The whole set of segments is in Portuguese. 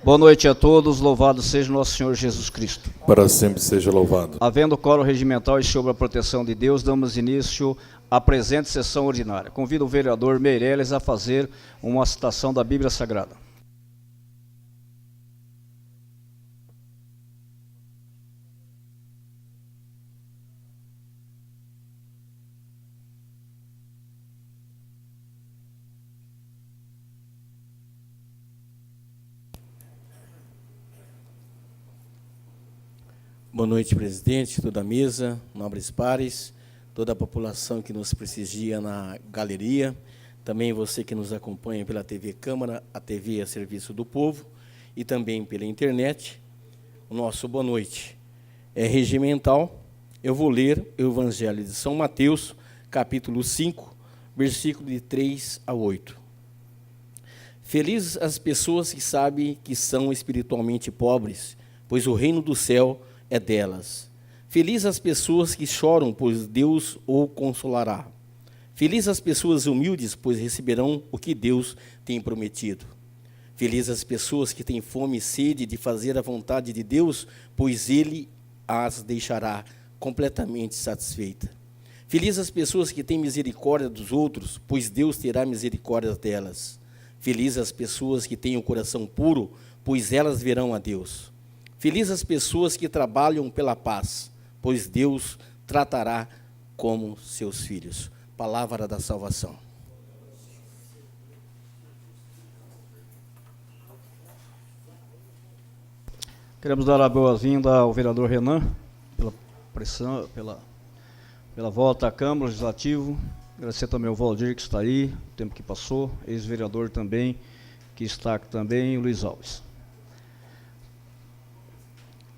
Boa noite a todos, louvado seja nosso Senhor Jesus Cristo. Para sempre seja louvado. Havendo quórum regimental e sob a proteção de Deus, damos início à presente sessão ordinária. Convido o vereador Meirelles a fazer uma citação da Bíblia Sagrada. Boa noite, presidente, toda a mesa, nobres pares, toda a população que nos prestigia na galeria, também você que nos acompanha pela TV Câmara, a TV a serviço do povo, e também pela internet. O nosso boa noite é regimental. Eu vou ler o Evangelho de São Mateus, capítulo 5, versículo de 3 a 8. Felizes as pessoas que sabem que são espiritualmente pobres, pois o reino do céu é delas. Felizes as pessoas que choram, pois Deus o consolará. Felizes as pessoas humildes, pois receberão o que Deus tem prometido. Felizes as pessoas que têm fome e sede de fazer a vontade de Deus, pois Ele as deixará completamente satisfeitas. Felizes as pessoas que têm misericórdia dos outros, pois Deus terá misericórdia delas. Felizes as pessoas que têm o coração puro, pois elas verão a Deus. Felizes as pessoas que trabalham pela paz, pois Deus tratará como seus filhos. Palavra da salvação. Queremos dar a boa-vinda ao vereador Renan, pela volta à Câmara Legislativo. Agradecer também ao Valdir, que está aí, o tempo que passou, ex-vereador também, que está aqui também, o Luiz Alves.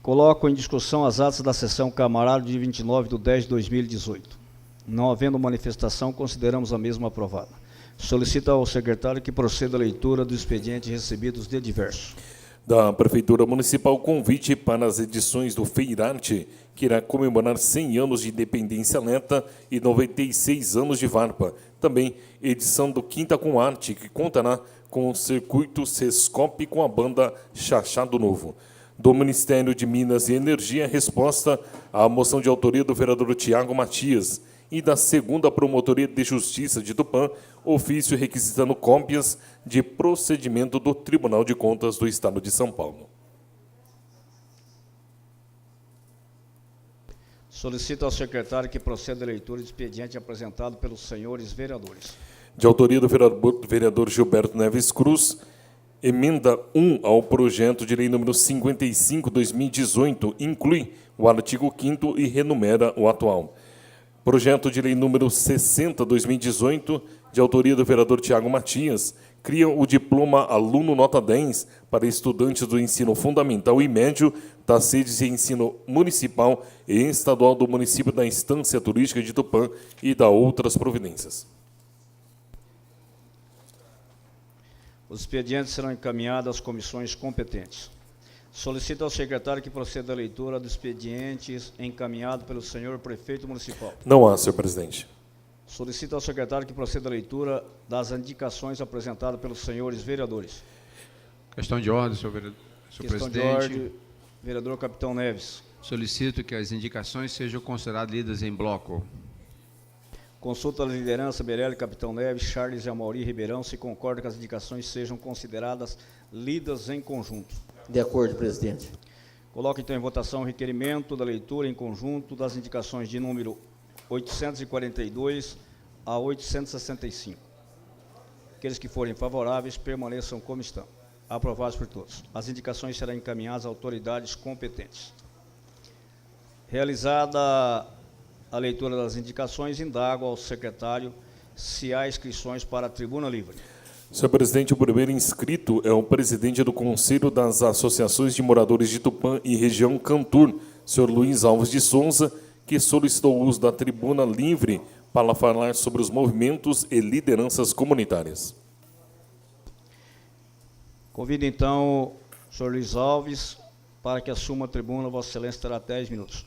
Coloco em discussão as atas da sessão camarada de 29/10/2018. Não havendo manifestação, consideramos a mesma aprovada. Solicito ao secretário que proceda à leitura do expediente recebidos de diversos. Da Prefeitura Municipal, convite para as edições do Feirarte, que irá comemorar 100 anos de independência lenta e 96 anos de Varpa. Também edição do Quinta com Arte, que contará com o circuito Sescope com a banda Xaxá do Novo. Do Ministério de Minas e Energia, resposta à moção de autoria do vereador Tiago Matias. E da 2ª Promotoria de Justiça de Tupã, ofício requisitando cópias de procedimento do Tribunal de Contas do Estado de São Paulo. Solicito ao secretário que proceda à leitura do expediente apresentado pelos senhores vereadores. De autoria do vereador Gilberto Neves Cruz, emenda 1 ao projeto de lei número 55/2018, inclui o artigo 5º e renumera o atual. Projeto de lei número 60/2018, de autoria do vereador Tiago Matias, cria o diploma Aluno Nota 10 para estudantes do ensino fundamental e médio das sedes de ensino municipal e estadual do município da Estância Turística de Tupã e da outras providências. Os expedientes serão encaminhados às comissões competentes. Solicito ao secretário que proceda à leitura dos expedientes encaminhados pelo senhor prefeito municipal. Não há, senhor presidente. Solicito ao secretário que proceda à leitura das indicações apresentadas pelos senhores vereadores. Questão de ordem, senhor Questão presidente. de ordem, vereador Capitão Neves. Solicito que as indicações sejam consideradas lidas em bloco. Consulta a liderança, Berelli, Capitão Neves, Charles e Amauri Ribeirão, se concorda que as indicações sejam consideradas lidas em conjunto. De acordo, presidente. Coloco então em votação o requerimento da leitura em conjunto das indicações de número 842 a 865. Aqueles que forem favoráveis permaneçam como estão. Aprovados por todos. As indicações serão encaminhadas a autoridades competentes. Realizada a leitura das indicações, indago ao secretário se há inscrições para a tribuna livre. Senhor presidente, o primeiro inscrito é o presidente do Conselho das Associações de Moradores de Tupã e Região Cantur, senhor Luiz Alves de Souza, que solicitou o uso da tribuna livre para falar sobre os movimentos e lideranças comunitárias. Convido então o senhor Luiz Alves para que assuma a tribuna. Vossa Excelência terá 10 minutos.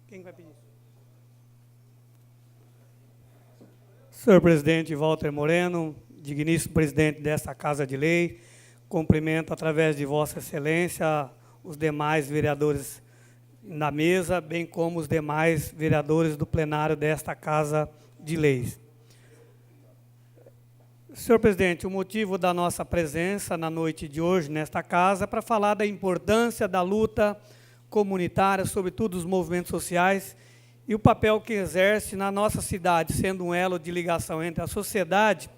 Quem vai pedir? Senhor presidente Walter Moreno, digníssimo presidente desta Casa de Lei, cumprimento através de Vossa Excelência os demais vereadores na mesa, bem como os demais vereadores do plenário desta Casa de Leis. Senhor presidente, o motivo da nossa presença na noite de hoje nesta casa é para falar da importância da luta comunitária, sobretudo dos movimentos sociais, e o papel que exerce na nossa cidade, sendo um elo de ligação entre a sociedade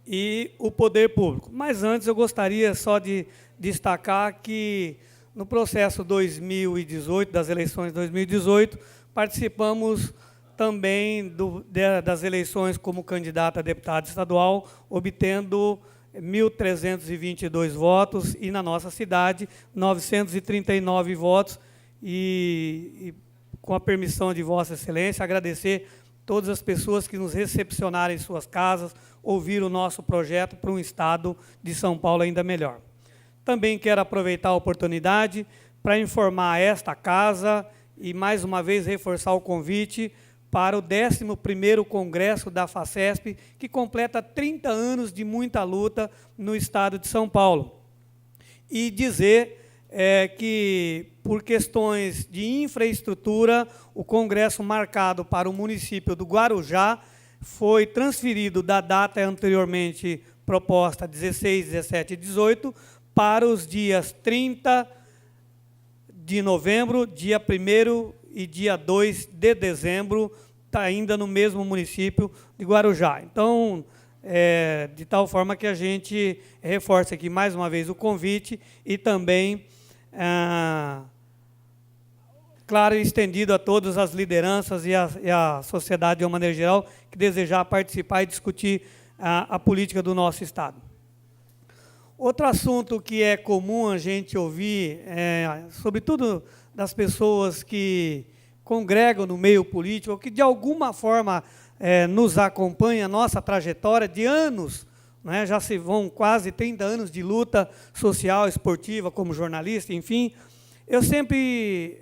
e o poder público. Mas antes eu gostaria só de destacar que no processo 2018, das eleições de 2018, participamos também das eleições como candidato a deputado estadual, obtendo 1.322 votos, e na nossa cidade, 939 votos, e com a permissão de Vossa Excelência, agradecer todas as pessoas que nos recepcionaram em suas casas, ouviram o nosso projeto para um estado de São Paulo ainda melhor. Também quero aproveitar a oportunidade para informar esta casa e, mais uma vez, reforçar o convite para o 11º Congresso da FACESP, que completa 30 anos de muita luta no estado de São Paulo. E dizer que, por questões de infraestrutura, o congresso marcado para o município do Guarujá foi transferido da data anteriormente proposta, 16, 17 e 18, para os dias 30 de novembro, dia 1º e dia 2 de dezembro, está ainda no mesmo município de Guarujá. Então, de tal forma que a gente reforça aqui mais uma vez o convite e também, claro, estendido a todas as lideranças e a sociedade de uma maneira geral que desejar participar e discutir a política do nosso estado. Outro assunto que é comum a gente ouvir, sobretudo das pessoas que congregam no meio político, ou que de alguma forma nos acompanham, a nossa trajetória de anos, né, já se vão quase 30 anos de luta social, esportiva, como jornalista, enfim. Eu sempre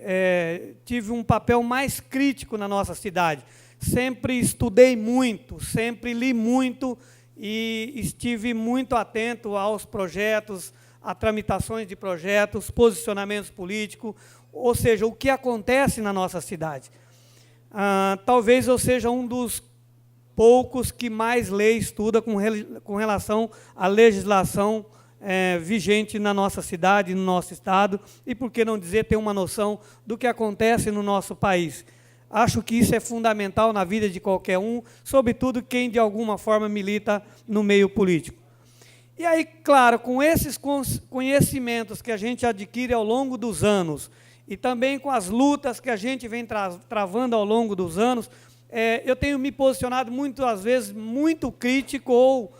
tive um papel mais crítico na nossa cidade. Sempre estudei muito, sempre li muito e estive muito atento aos projetos, a tramitações de projetos, posicionamentos políticos, ou seja, o que acontece na nossa cidade. Talvez eu seja um dos poucos que mais lê e estuda com relação à legislação vigente na nossa cidade, no nosso estado, e, por que não dizer, ter uma noção do que acontece no nosso país. Acho que isso é fundamental na vida de qualquer um, sobretudo quem, de alguma forma, milita no meio político. E aí, claro, com esses conhecimentos que a gente adquire ao longo dos anos, e também com as lutas que a gente vem travando ao longo dos anos, eu tenho me posicionado muitas vezes muito crítico ou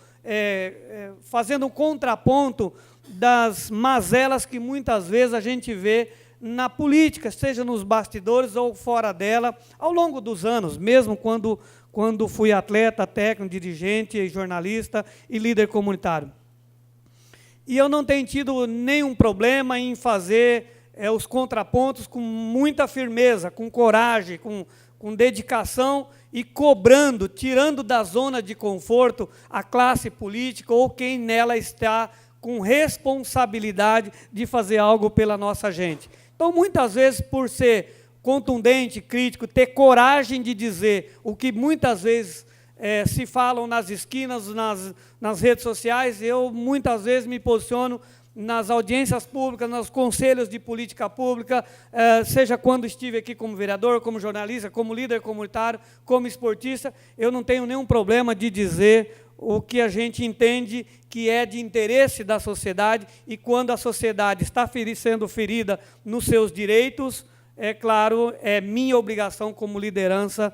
fazendo um contraponto das mazelas que muitas vezes a gente vê na política, seja nos bastidores ou fora dela, ao longo dos anos, mesmo quando fui atleta, técnico, dirigente, jornalista e líder comunitário. E eu não tenho tido nenhum problema em fazer os contrapontos com muita firmeza, com coragem, com dedicação e cobrando, tirando da zona de conforto a classe política ou quem nela está com responsabilidade de fazer algo pela nossa gente. Então, muitas vezes, por ser contundente, crítico, ter coragem de dizer o que muitas vezes se falam nas esquinas, nas redes sociais, eu muitas vezes me posiciono nas audiências públicas, nos conselhos de política pública, seja quando estive aqui como vereador, como jornalista, como líder comunitário, como esportista, eu não tenho nenhum problema de dizer o que a gente entende que é de interesse da sociedade, e quando a sociedade está sendo ferida nos seus direitos, é claro, é minha obrigação como liderança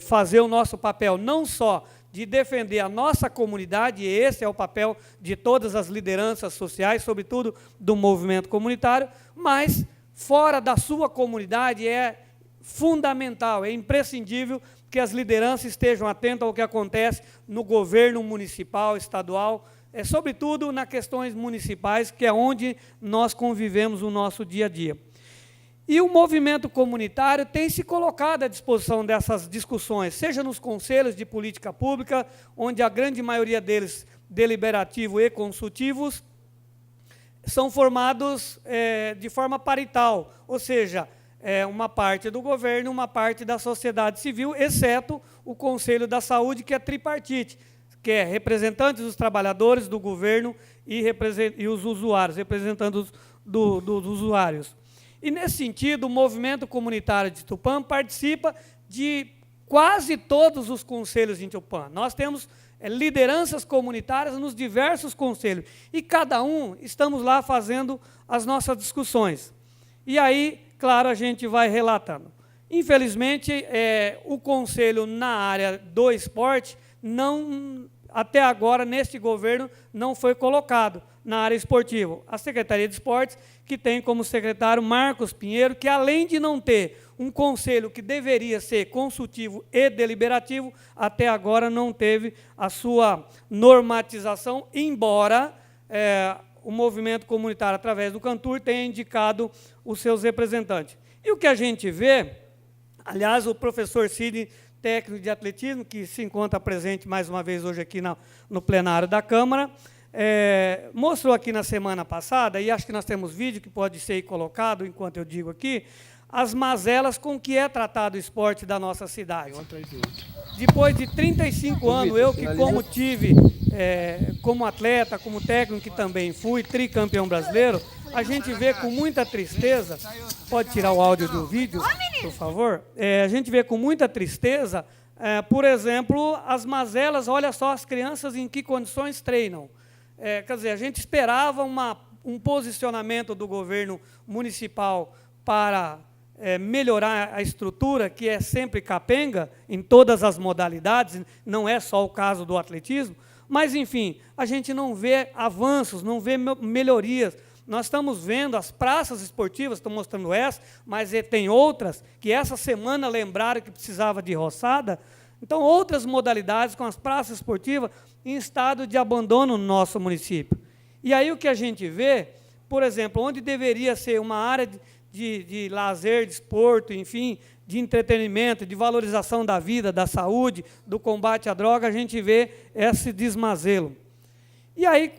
fazer o nosso papel, não só de defender a nossa comunidade, e esse é o papel de todas as lideranças sociais, sobretudo do movimento comunitário, mas fora da sua comunidade é fundamental, é imprescindível que as lideranças estejam atentas ao que acontece no governo municipal, estadual, sobretudo nas questões municipais, que é onde nós convivemos o nosso dia a dia. E o movimento comunitário tem se colocado à disposição dessas discussões, seja nos conselhos de política pública, onde a grande maioria deles, deliberativo e consultivos, são formados de forma parital, ou seja, uma parte do governo, uma parte da sociedade civil, exceto o Conselho da Saúde, que é tripartite, que é representantes dos trabalhadores, do governo e os usuários, representantes dos usuários. E, nesse sentido, o movimento comunitário de Tupã participa de quase todos os conselhos de Tupã. Nós temos lideranças comunitárias nos diversos conselhos, e cada um estamos lá fazendo as nossas discussões. E aí, claro, a gente vai relatando. Infelizmente, o conselho na área do esporte, até agora, neste governo, não foi colocado na área esportiva. A Secretaria de Esportes, que tem como secretário Marcos Pinheiro, que, além de não ter um conselho que deveria ser consultivo e deliberativo, até agora não teve a sua normatização, embora o movimento comunitário, através do Cantur, tenha indicado os seus representantes. E o que a gente vê, aliás, o professor Cid, técnico de atletismo, que se encontra presente mais uma vez hoje aqui no plenário da Câmara, mostrou aqui na semana passada, e acho que nós temos vídeo que pode ser colocado enquanto eu digo aqui, as mazelas com que é tratado o esporte da nossa cidade. Depois de 35 anos, eu que como tive, como atleta, como técnico, que também fui tricampeão brasileiro, a gente vê com muita tristeza, pode tirar o áudio do vídeo, por favor? A gente vê com muita tristeza, por exemplo, as mazelas, olha só as crianças em que condições treinam. Quer dizer, a gente esperava um posicionamento do governo municipal para melhorar a estrutura, que é sempre capenga, em todas as modalidades, não é só o caso do atletismo, mas, enfim, a gente não vê avanços, não vê melhorias. Nós estamos vendo as praças esportivas, estou mostrando essa, mas tem outras, que essa semana lembraram que precisava de roçada. Então, outras modalidades com as praças esportivas em estado de abandono no nosso município. E aí o que a gente vê, por exemplo, onde deveria ser uma área de lazer, de esporte, enfim, de entretenimento, de valorização da vida, da saúde, do combate à droga, a gente vê esse desmazelo. E aí,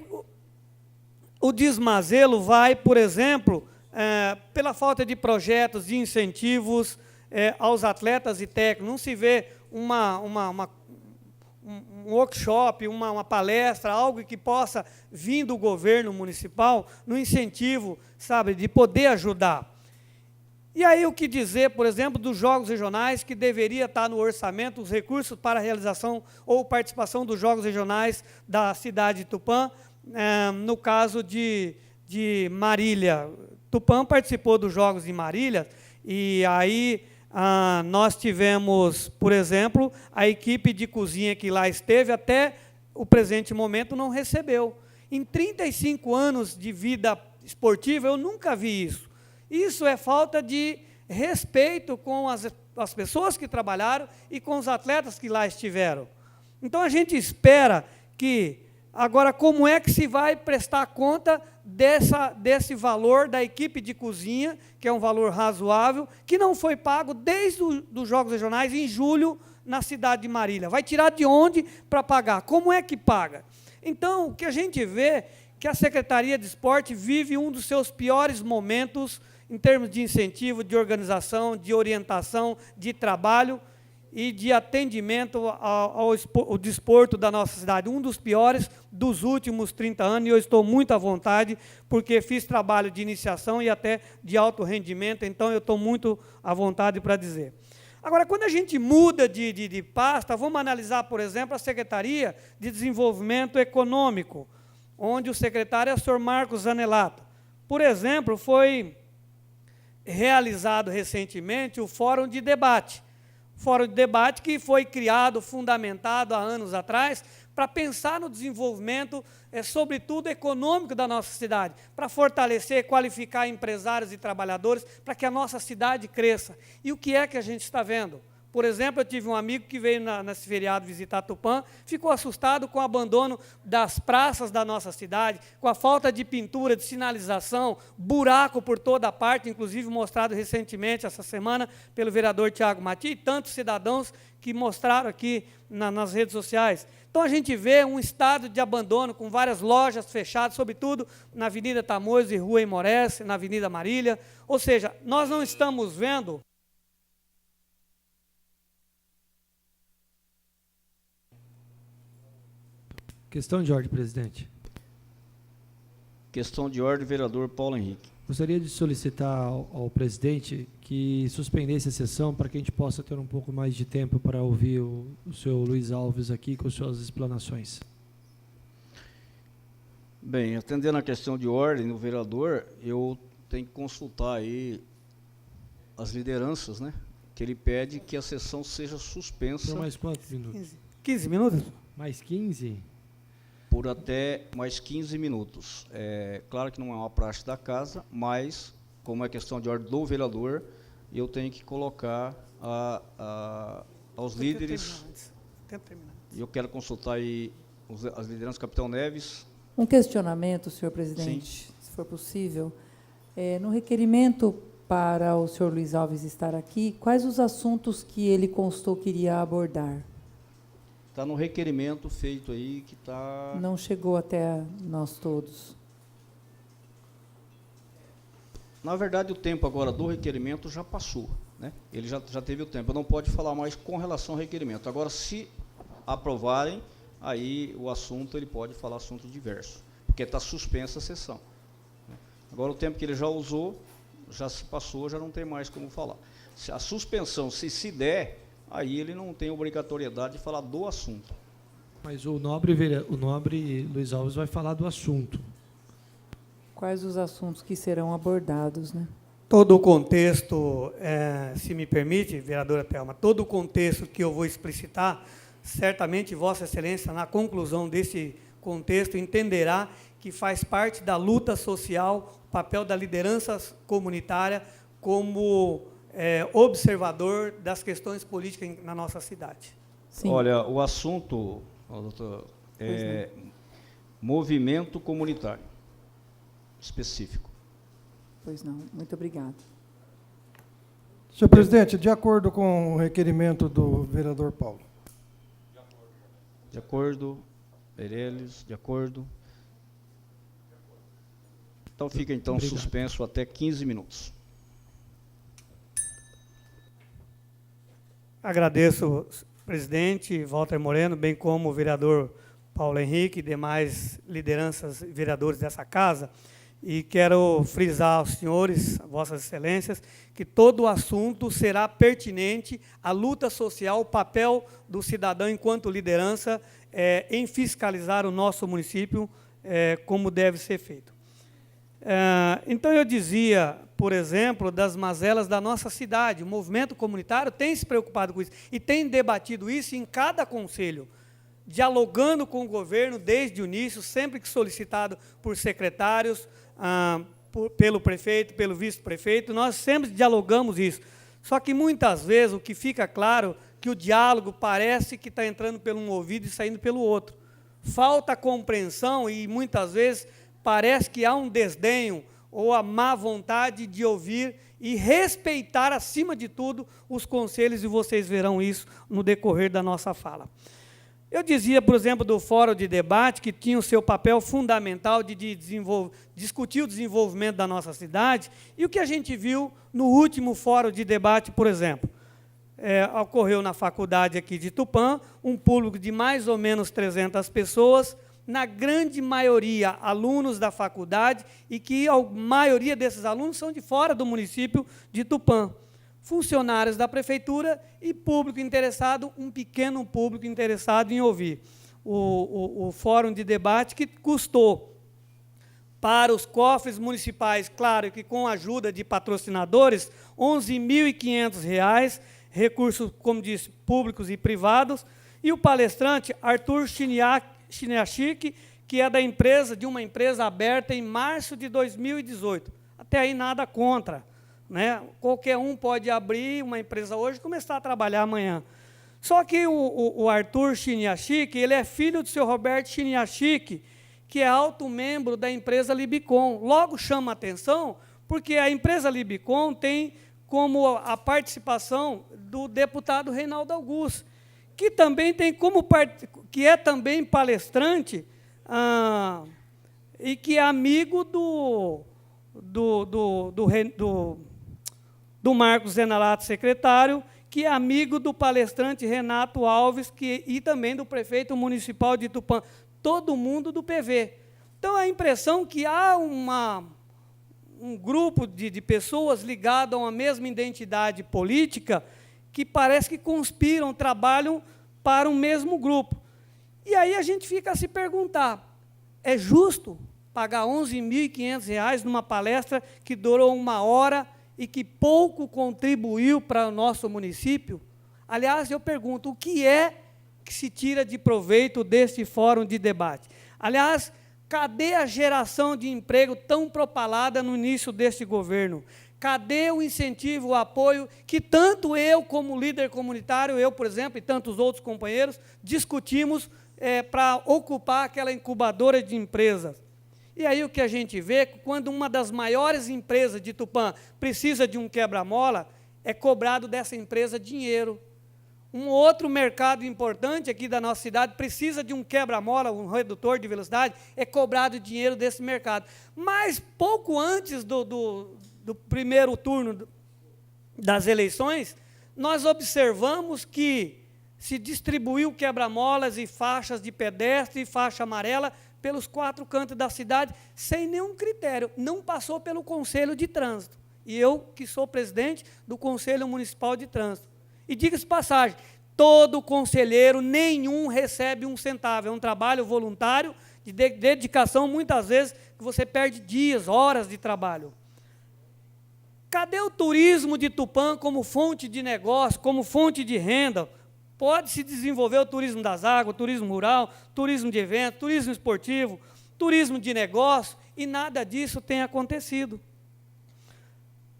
o desmazelo vai, por exemplo, pela falta de projetos, de incentivos aos atletas e técnicos. Não se vê um workshop, uma palestra, algo que possa vir do governo municipal, no incentivo, sabe, de poder ajudar. E aí o que dizer, por exemplo, dos jogos regionais, que deveria estar no orçamento os recursos para a realização ou participação dos jogos regionais da cidade de Tupã, no caso de Marília. Tupã participou dos jogos de Marília, e aí nós tivemos, por exemplo, a equipe de cozinha que lá esteve, até o presente momento não recebeu. Em 35 anos de vida esportiva, eu nunca vi isso. Isso é falta de respeito com as pessoas que trabalharam e com os atletas que lá estiveram. Então, a gente espera que, agora, como é que se vai prestar conta desse valor da equipe de cozinha, que é um valor razoável, que não foi pago desde os Jogos Regionais, em julho, na cidade de Marília. Vai tirar de onde para pagar? Como é que paga? Então, o que a gente vê é que a Secretaria de Esporte vive um dos seus piores momentos em termos de incentivo, de organização, de orientação, de trabalho e de atendimento ao desporto da nossa cidade. Um dos piores dos últimos 30 anos, e eu estou muito à vontade, porque fiz trabalho de iniciação e até de alto rendimento, então eu estou muito à vontade para dizer. Agora, quando a gente muda de pasta, vamos analisar, por exemplo, a Secretaria de Desenvolvimento Econômico, onde o secretário é o senhor Marcos Zanelato. Por exemplo, foi realizado recentemente o Fórum de Debate. Fórum de Debate que foi criado, fundamentado há anos atrás, para pensar no desenvolvimento, sobretudo econômico da nossa cidade, para fortalecer, qualificar empresários e trabalhadores, para que a nossa cidade cresça. E o que é que a gente está vendo? Por exemplo, eu tive um amigo que veio nesse feriado visitar Tupã, ficou assustado com o abandono das praças da nossa cidade, com a falta de pintura, de sinalização, buraco por toda parte, inclusive mostrado recentemente, essa semana, pelo vereador Tiago Mati, e tantos cidadãos que mostraram aqui nas redes sociais. Então, a gente vê um estado de abandono, com várias lojas fechadas, sobretudo na Avenida Tamoios e Rua Imorece, na Avenida Marília. Ou seja, nós não estamos vendo... Questão de ordem, presidente. Questão de ordem, vereador Paulo Henrique. Gostaria de solicitar ao presidente que suspendesse a sessão para que a gente possa ter um pouco mais de tempo para ouvir o senhor Luiz Alves aqui com suas explanações. Bem, atendendo a questão de ordem do vereador, eu tenho que consultar aí as lideranças, né? Que ele pede que a sessão seja suspensa Por mais quantos minutos? 15 minutos? Mais 15? por até mais 15 minutos. Claro que não é uma praxe da casa, mas, como é questão de ordem do vereador, eu tenho que colocar aos líderes. E eu quero consultar aí as lideranças, Capitão Neves. Um questionamento, senhor presidente, Sim. se for possível. No requerimento para o senhor Luiz Alves estar aqui, quais os assuntos que ele constou que iria abordar? Está no requerimento feito aí, que está... Não chegou até nós todos. Na verdade, o tempo agora do requerimento já passou, né? Ele já teve o tempo, não pode falar mais com relação ao requerimento. Agora, se aprovarem, aí o assunto, ele pode falar assunto diverso, porque está suspensa a sessão. Agora, o tempo que ele já usou, já se passou, já não tem mais como falar. Se a suspensão, se der, aí ele não tem obrigatoriedade de falar do assunto. Mas o nobre Luiz Alves vai falar do assunto. Quais os assuntos que serão abordados, né? Todo o contexto, se me permite, vereadora Thelma, todo o contexto que eu vou explicitar, certamente Vossa Excelência, na conclusão desse contexto, entenderá que faz parte da luta social, o papel da liderança comunitária como observador das questões políticas na nossa cidade. Sim. Olha, o assunto, doutor, é movimento comunitário específico. Pois não. Muito obrigada. Senhor presidente, de acordo com o requerimento do vereador Paulo. De acordo, Meirelles, de acordo. Então fica então Obrigado. suspenso até 15 minutos. Agradeço, presidente Walter Moreno, bem como o vereador Paulo Henrique e demais lideranças e vereadores dessa casa, e quero frisar aos senhores, vossas excelências, que todo o assunto será pertinente à luta social, o papel do cidadão enquanto liderança em fiscalizar o nosso município como deve ser feito. Então, eu dizia, por exemplo, das mazelas da nossa cidade. O movimento comunitário tem se preocupado com isso e tem debatido isso em cada conselho, dialogando com o governo desde o início, sempre que solicitado por secretários, pelo prefeito, pelo vice-prefeito, nós sempre dialogamos isso. Só que, muitas vezes, o que fica claro é que o diálogo parece que está entrando pelo um ouvido e saindo pelo outro. Falta compreensão e, muitas vezes, parece que há um desdenho ou a má vontade de ouvir e respeitar, acima de tudo, os conselhos, e vocês verão isso no decorrer da nossa fala. Eu dizia, por exemplo, do Fórum de Debate, que tinha o seu papel fundamental de discutir o desenvolvimento da nossa cidade, e o que a gente viu no último Fórum de Debate, por exemplo. Ocorreu na faculdade aqui de Tupã, um público de mais ou menos 300 pessoas, na grande maioria alunos da faculdade, e que a maioria desses alunos são de fora do município de Tupã. Funcionários da prefeitura e público interessado, um pequeno público interessado em ouvir. O fórum de debate que custou para os cofres municipais, claro que com a ajuda de patrocinadores, R$ 11.500, recursos, como disse, públicos e privados, e o palestrante Arthur Chiniachik, que é de uma empresa aberta em março de 2018. Até aí nada contra. né? Qualquer um pode abrir uma empresa hoje e começar a trabalhar amanhã. Só que o Arthur Chiniachik, ele é filho do seu Roberto Chiniachik, que é alto membro da empresa Libicon. Logo chama a atenção, porque a empresa Libicon tem como a participação do deputado Reinaldo Augusto, que também tem que é também palestrante e que é amigo do Marcos Zenalato, secretário, que é amigo do palestrante Renato Alves, e também do prefeito municipal de Tupã, todo mundo do PV. Então, a impressão que há um grupo de pessoas ligadas a uma mesma identidade política que parece que conspiram, trabalham para um mesmo grupo. E aí a gente fica a se perguntar, é justo pagar R$ 11.500 numa palestra que durou 1 hora e que pouco contribuiu para o nosso município? Aliás, eu pergunto, o que é que se tira de proveito desse fórum de debate? Aliás, cadê a geração de emprego tão propalada no início deste governo? Cadê o incentivo, o apoio que tanto eu, como líder comunitário, eu, por exemplo, e tantos outros companheiros, discutimos para ocupar aquela incubadora de empresas? E aí o que a gente vê, quando uma das maiores empresas de Tupã precisa de um quebra-mola, é cobrado dessa empresa dinheiro. Um outro mercado importante aqui da nossa cidade precisa de um quebra-mola, um redutor de velocidade, é cobrado dinheiro desse mercado. Mas pouco antes do primeiro turno das eleições, nós observamos que se distribuiu quebra-molas e faixas de pedestre e faixa amarela pelos 4 cantos da cidade, sem nenhum critério, não passou pelo Conselho de Trânsito. E eu, que sou presidente do Conselho Municipal de Trânsito. E diga-se passagem, todo conselheiro, nenhum recebe um centavo, é um trabalho voluntário, de dedicação, muitas vezes, que você perde dias, horas de trabalho. Cadê o turismo de Tupã como fonte de negócio, como fonte de renda? Pode-se desenvolver o turismo das águas, turismo rural, turismo de evento, turismo esportivo, turismo de negócio, e nada disso tem acontecido.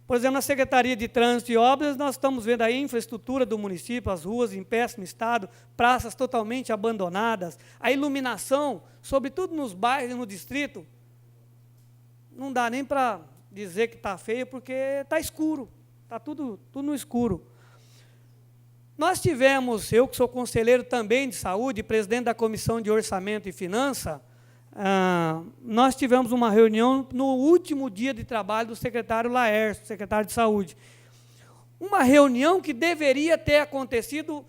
Por exemplo, na Secretaria de Trânsito e Obras, nós estamos vendo aí a infraestrutura do município, as ruas em péssimo estado, praças totalmente abandonadas, a iluminação, sobretudo nos bairros e no distrito, não dá nem para dizer que está feio, porque está escuro, está tudo no escuro. Nós tivemos, eu que sou conselheiro também de saúde, presidente da Comissão de Orçamento e Finança, nós tivemos uma reunião no último dia de trabalho do secretário Laércio, secretário de Saúde. Uma reunião que deveria ter acontecido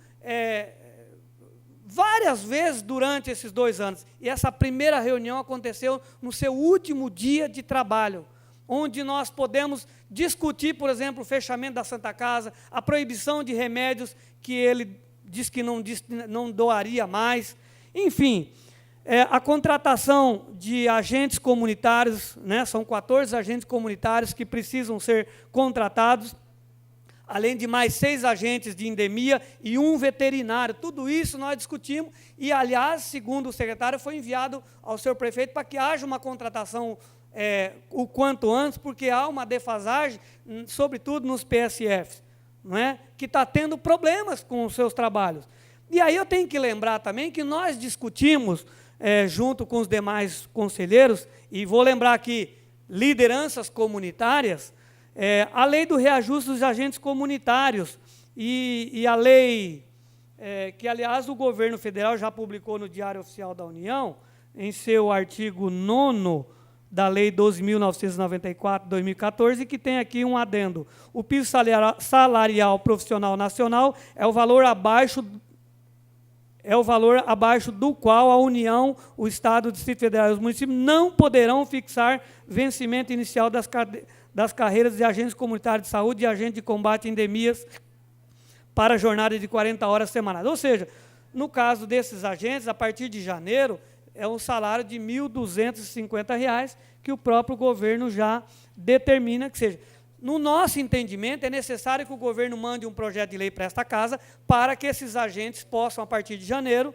várias vezes durante esses 2 anos. E essa primeira reunião aconteceu no seu último dia de trabalho, onde nós podemos discutir, por exemplo, o fechamento da Santa Casa, a proibição de remédios que ele disse que não doaria mais, enfim, a contratação de agentes comunitários, né, são 14 agentes comunitários que precisam ser contratados, além de mais 6 agentes de endemia e 1 veterinário. Tudo isso nós discutimos e, aliás, segundo o secretário, foi enviado ao senhor prefeito para que haja uma contratação o quanto antes, porque há uma defasagem, sobretudo nos PSFs, não é? Que está tendo problemas com os seus trabalhos. E aí eu tenho que lembrar também que nós discutimos, junto com os demais conselheiros, e vou lembrar aqui, lideranças comunitárias, a lei do reajuste dos agentes comunitários e a lei que, aliás, o governo federal já publicou no Diário Oficial da União, em seu artigo 9º, da Lei 12.994, 2014, que tem aqui um adendo. O piso salarial profissional nacional é o valor abaixo do qual a União, o Estado, o Distrito Federal e os municípios não poderão fixar vencimento inicial das carreiras de agentes comunitários de saúde e agentes de combate a endemias para jornada de 40 horas semanais. Ou seja, no caso desses agentes, a partir de janeiro, é um salário de R$ 1.250, que o próprio governo já determina que seja. No nosso entendimento, é necessário que o governo mande um projeto de lei para esta casa, para que esses agentes possam, a partir de janeiro,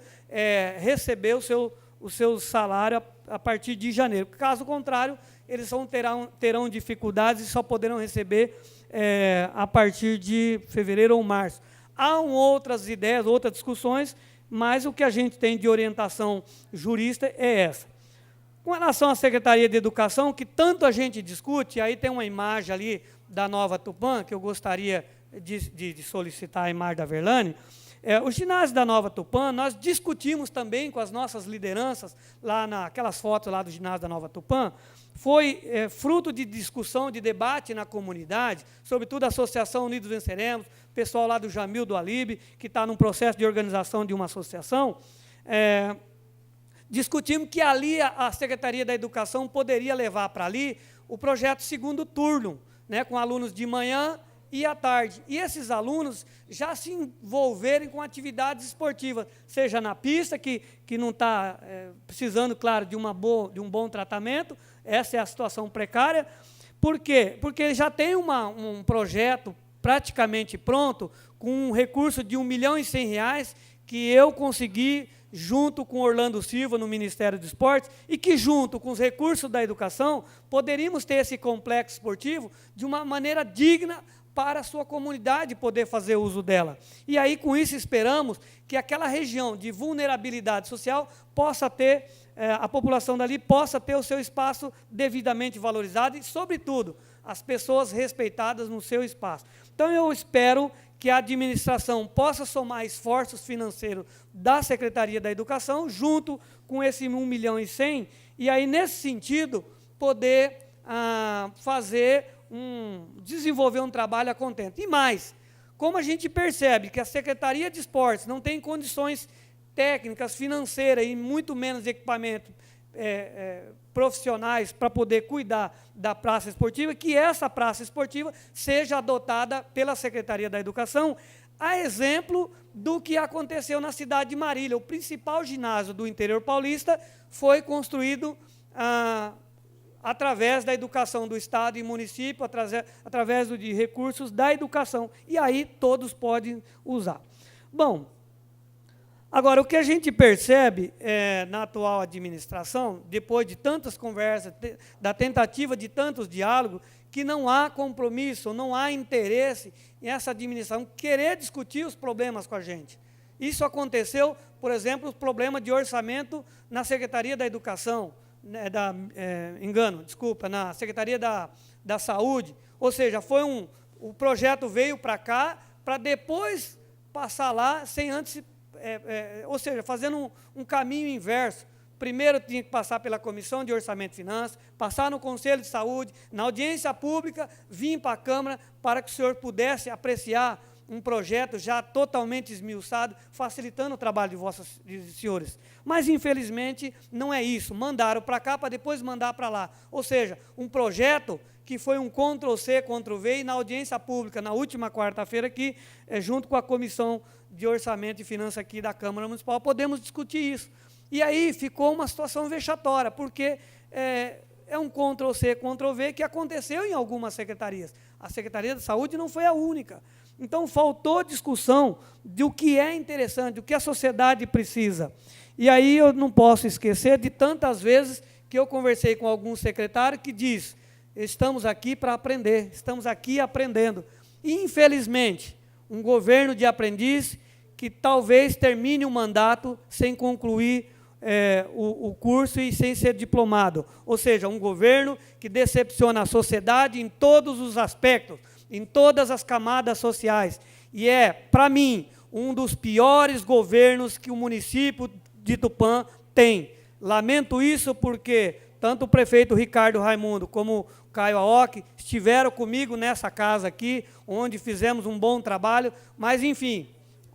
receber o seu salário a partir de janeiro. Caso contrário, eles terão dificuldades e só poderão receber a partir de fevereiro ou março. Há outras ideias, outras discussões, mas o que a gente tem de orientação jurista é essa. Com relação à Secretaria de Educação, que tanto a gente discute, aí tem uma imagem ali da Nova Tupã, que eu gostaria de solicitar a imagem da Verlane. O ginásio da Nova Tupã, nós discutimos também com as nossas lideranças, lá naquelas fotos lá do ginásio da Nova Tupã, foi fruto de discussão, de debate na comunidade, sobretudo a Associação Unidos Venceremos, o pessoal lá do Jamil, do Alibe, que está num processo de organização de uma associação, discutimos que ali a Secretaria da Educação poderia levar para ali o projeto segundo turno, né, com alunos de manhã e à tarde. E esses alunos já se envolverem com atividades esportivas, seja na pista, que não está precisando, claro, de um bom tratamento, essa é a situação precária. Por quê? Porque já tem um projeto praticamente pronto, com um recurso de R$ 1.100.000, que eu consegui, junto com Orlando Silva, no Ministério do Esporte, e que, junto com os recursos da educação, poderíamos ter esse complexo esportivo de uma maneira digna para a sua comunidade poder fazer uso dela. E aí, com isso, esperamos que aquela região de vulnerabilidade social possa ter, a população dali possa ter o seu espaço devidamente valorizado e, sobretudo, as pessoas respeitadas no seu espaço. Então, eu espero que a administração possa somar esforços financeiros da Secretaria da Educação, junto com esse 1.100.000, e aí, nesse sentido, poder desenvolver um trabalho a contento. E mais, como a gente percebe que a Secretaria de Esportes não tem condições técnicas, financeiras e muito menos equipamento profissionais para poder cuidar da praça esportiva, que essa praça esportiva seja adotada pela Secretaria da Educação, a exemplo do que aconteceu na cidade de Marília. O principal ginásio do interior paulista foi construído através da educação do Estado e município, através de recursos da educação. E aí todos podem usar. Bom, agora, o que a gente percebe na atual administração, depois de tantas conversas, da tentativa de tantos diálogos, que não há compromisso, não há interesse em essa administração querer discutir os problemas com a gente. Isso aconteceu, por exemplo, o problema de orçamento na Secretaria da Educação, na Secretaria da Saúde, ou seja, o projeto veio para cá, para depois passar lá, sem antes, ou seja, fazendo um caminho inverso. Primeiro tinha que passar pela Comissão de Orçamento e Finanças, passar no Conselho de Saúde, na audiência pública, vir para a Câmara, para que o senhor pudesse apreciar um projeto já totalmente esmiuçado, facilitando o trabalho de vossos senhores. Mas, infelizmente, não é isso. Mandaram para cá para depois mandar para lá. Ou seja, um projeto que foi um Ctrl-C, Ctrl-V, e na audiência pública, na última quarta-feira aqui, junto com a Comissão de Orçamento e Finanças aqui da Câmara Municipal, podemos discutir isso. E aí ficou uma situação vexatória, porque é um Ctrl-C, Ctrl-V que aconteceu em algumas secretarias. A Secretaria da Saúde não foi a única. Então, faltou discussão do que é interessante, do que a sociedade precisa. E aí eu não posso esquecer de tantas vezes que eu conversei com algum secretário que diz: estamos aqui para aprender, estamos aqui aprendendo. E, infelizmente, um governo de aprendiz que talvez termine o mandato sem concluir o curso e sem ser diplomado. Ou seja, um governo que decepciona a sociedade em todos os aspectos, em todas as camadas sociais. E para mim, um dos piores governos que o município de Tupã tem. Lamento isso porque tanto o prefeito Ricardo Raimundo como o Caio Aoki estiveram comigo nessa casa aqui, onde fizemos um bom trabalho, mas, enfim,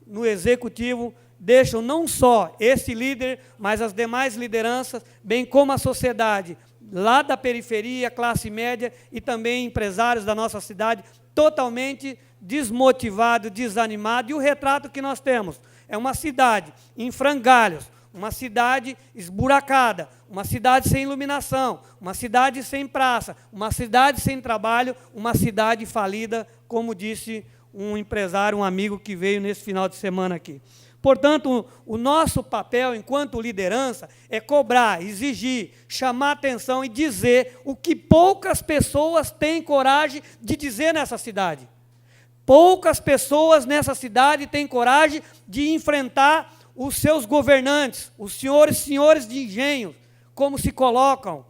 no executivo, deixam não só esse líder, mas as demais lideranças, bem como a sociedade, lá da periferia, classe média e também empresários da nossa cidade, totalmente desmotivado, desanimado. E o retrato que nós temos é uma cidade em frangalhos, uma cidade esburacada, uma cidade sem iluminação, uma cidade sem praça, uma cidade sem trabalho, uma cidade falida, como disse um empresário, um amigo que veio nesse final de semana aqui. Portanto, o nosso papel enquanto liderança é cobrar, exigir, chamar atenção e dizer o que poucas pessoas têm coragem de dizer nessa cidade. Poucas pessoas nessa cidade têm coragem de enfrentar os seus governantes, os senhores de engenho, como se colocam.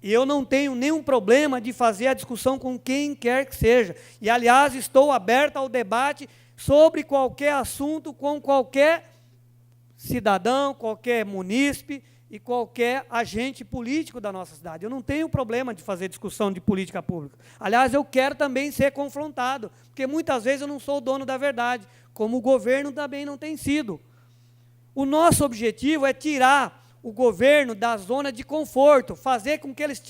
E eu não tenho nenhum problema de fazer a discussão com quem quer que seja. E, aliás, estou aberto ao debate sobre qualquer assunto com qualquer cidadão, qualquer munícipe e qualquer agente político da nossa cidade. Eu não tenho problema de fazer discussão de política pública. Aliás, eu quero também ser confrontado, porque muitas vezes eu não sou o dono da verdade, como o governo também não tem sido. O nosso objetivo é tirar o governo da zona de conforto, fazer com que eles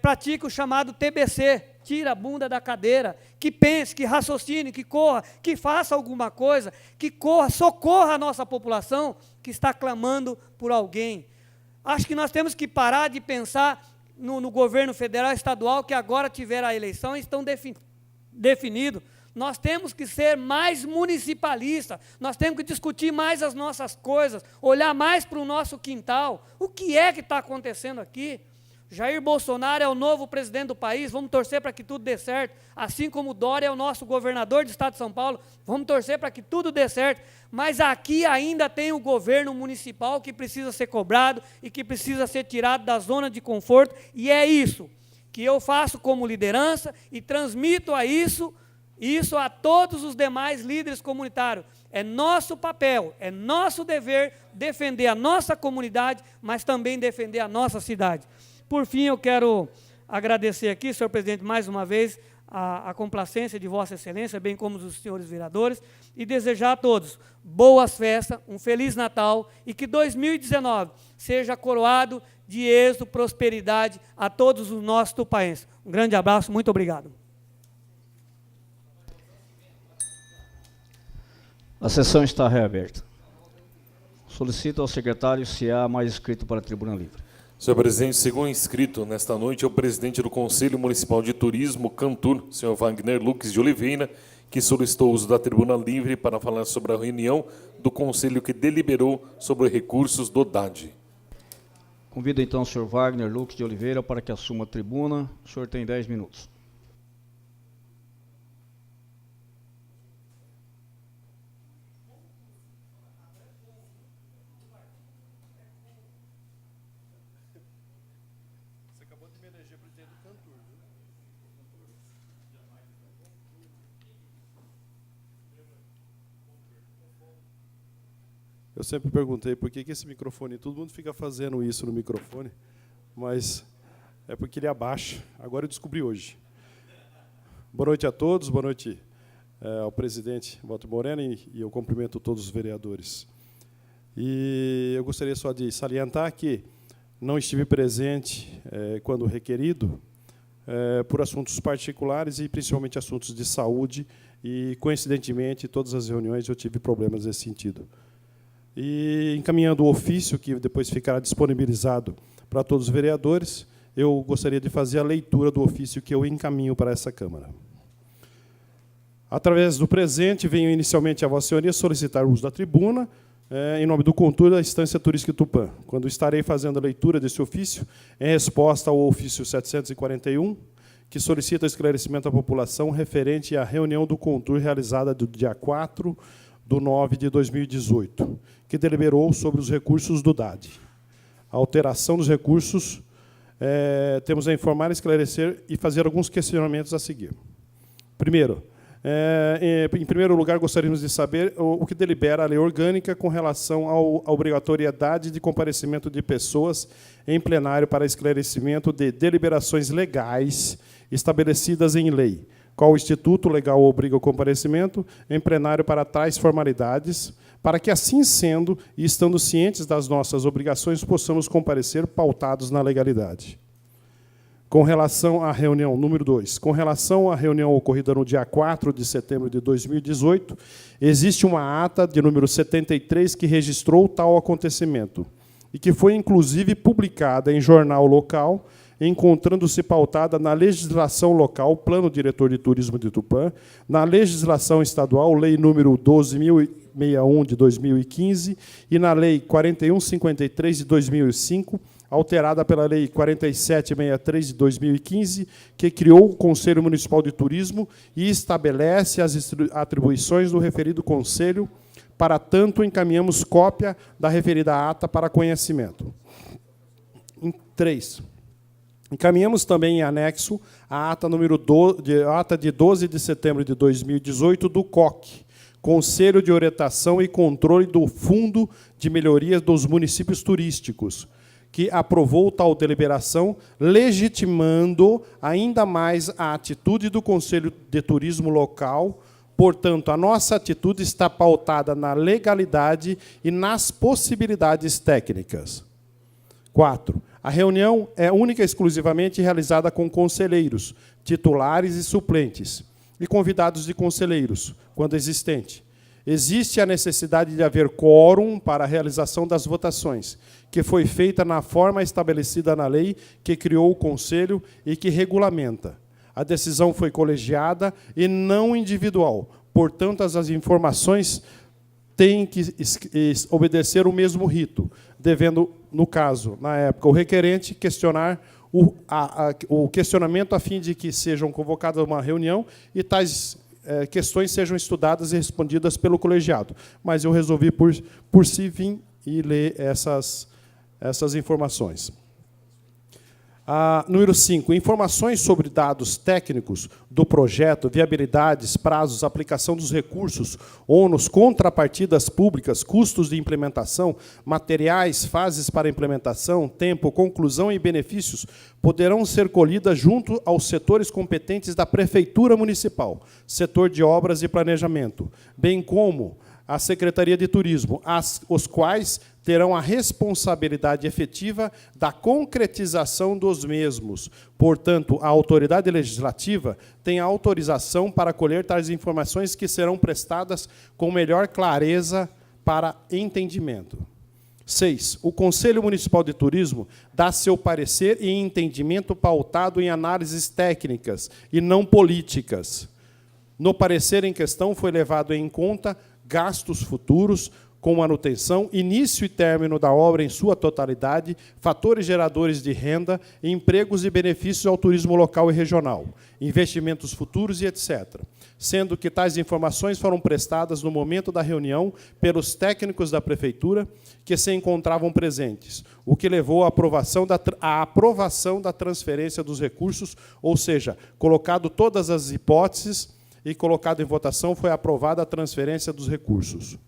pratiquem o chamado TBC, tira a bunda da cadeira, que pense, que raciocine, que corra, que faça alguma coisa, que corra, socorra a nossa população que está clamando por alguém. Acho que nós temos que parar de pensar no governo federal e estadual, que agora tiveram a eleição e estão definidos. Nós temos que ser mais municipalistas, nós temos que discutir mais as nossas coisas, olhar mais para o nosso quintal. O que é que está acontecendo aqui? Jair Bolsonaro é o novo presidente do país, vamos torcer para que tudo dê certo, assim como Dória é o nosso governador do estado de São Paulo, vamos torcer para que tudo dê certo, mas aqui ainda tem o governo municipal que precisa ser cobrado e que precisa ser tirado da zona de conforto, e é isso que eu faço como liderança e transmito isso a todos os demais líderes comunitários. É nosso papel, é nosso dever defender a nossa comunidade, mas também defender a nossa cidade. Por fim, eu quero agradecer aqui, senhor presidente, mais uma vez, a complacência de Vossa Excelência, bem como dos senhores vereadores, e desejar a todos boas festas, um Feliz Natal, e que 2019 seja coroado de êxito, prosperidade a todos os nossos tupaenses. Um grande abraço, muito obrigado. A sessão está reaberta. Solicito ao secretário se há mais inscrito para a tribuna livre. Senhor presidente, o segundo inscrito nesta noite é o presidente do Conselho Municipal de Turismo, Cantur, senhor Wagner Lucas de Oliveira, que solicitou o uso da tribuna livre para falar sobre a reunião do Conselho que deliberou sobre recursos do DAD. Convido então o senhor Wagner Lucas de Oliveira para que assuma a tribuna. O senhor tem 10 minutos. Eu sempre perguntei por que esse microfone, todo mundo fica fazendo isso no microfone, mas é porque ele abaixa. Agora eu descobri hoje. Boa noite a todos, boa noite ao presidente Walter Moreno e eu cumprimento todos os vereadores. E eu gostaria só de salientar que não estive presente quando requerido por assuntos particulares e principalmente assuntos de saúde e, coincidentemente, todas as reuniões eu tive problemas nesse sentido. E, encaminhando o ofício, que depois ficará disponibilizado para todos os vereadores, eu gostaria de fazer a leitura do ofício que eu encaminho para essa Câmara. Através do presente, venho inicialmente a Vossa Senhoria solicitar o uso da tribuna, em nome do Contur da Estância Turística Tupã, quando estarei fazendo a leitura desse ofício, em resposta ao ofício 741, que solicita esclarecimento à população referente à reunião do Contur realizada do dia 4/9/2018, que deliberou sobre os recursos do DAD. A alteração dos recursos, temos a informar, esclarecer e fazer alguns questionamentos a seguir. Primeiro, em primeiro lugar, gostaríamos de saber o que delibera a lei orgânica com relação à obrigatoriedade de comparecimento de pessoas em plenário para esclarecimento de deliberações legais estabelecidas em lei. Qual instituto legal obriga o comparecimento em plenário para tais formalidades, para que, assim sendo, e estando cientes das nossas obrigações, possamos comparecer pautados na legalidade. Com relação à reunião, número 2, com relação à reunião ocorrida no dia 4 de setembro de 2018, existe uma ata de número 73 que registrou tal acontecimento, e que foi, inclusive, publicada em jornal local, encontrando-se pautada na legislação local, Plano Diretor de Turismo de Tupã, na legislação estadual, Lei número 12.061 de 2015, e na Lei 4153 de 2005, alterada pela Lei 4763 de 2015, que criou o Conselho Municipal de Turismo e estabelece as atribuições do referido Conselho. Para tanto, encaminhamos cópia da referida ata para conhecimento. 3. Encaminhamos também em anexo a ata ata de 12 de setembro de 2018 do COC, Conselho de Orientação e Controle do Fundo de Melhoria dos Municípios Turísticos, que aprovou tal deliberação, legitimando ainda mais a atitude do Conselho de Turismo local. Portanto, a nossa atitude está pautada na legalidade e nas possibilidades técnicas. 4. A reunião é única e exclusivamente realizada com conselheiros, titulares e suplentes, e convidados de conselheiros, quando existente. Existe a necessidade de haver quórum para a realização das votações, que foi feita na forma estabelecida na lei que criou o Conselho e que regulamenta. A decisão foi colegiada e não individual. Portanto, as informações têm que obedecer o mesmo rito, devendo, no caso, na época, o requerente questionar o questionamento a fim de que sejam convocadas a uma reunião e tais questões sejam estudadas e respondidas pelo colegiado. Mas eu resolvi, por si, vir e ler essas informações. Número 5. Informações sobre dados técnicos do projeto, viabilidades, prazos, aplicação dos recursos, ônus, contrapartidas públicas, custos de implementação, materiais, fases para implementação, tempo, conclusão e benefícios poderão ser colhidas junto aos setores competentes da Prefeitura Municipal, setor de obras e planejamento, bem como a Secretaria de Turismo, os quais terão a responsabilidade efetiva da concretização dos mesmos. Portanto, a autoridade legislativa tem a autorização para colher tais informações que serão prestadas com melhor clareza para entendimento. 6. O Conselho Municipal de Turismo dá seu parecer e entendimento pautado em análises técnicas e não políticas. No parecer em questão foi levado em conta gastos futuros com manutenção, início e término da obra em sua totalidade, fatores geradores de renda, empregos e benefícios ao turismo local e regional, investimentos futuros e etc. Sendo que tais informações foram prestadas no momento da reunião pelos técnicos da Prefeitura que se encontravam presentes, o que levou à aprovação da transferência dos recursos, ou seja, colocado todas as hipóteses e colocado em votação, foi aprovada a transferência dos recursos.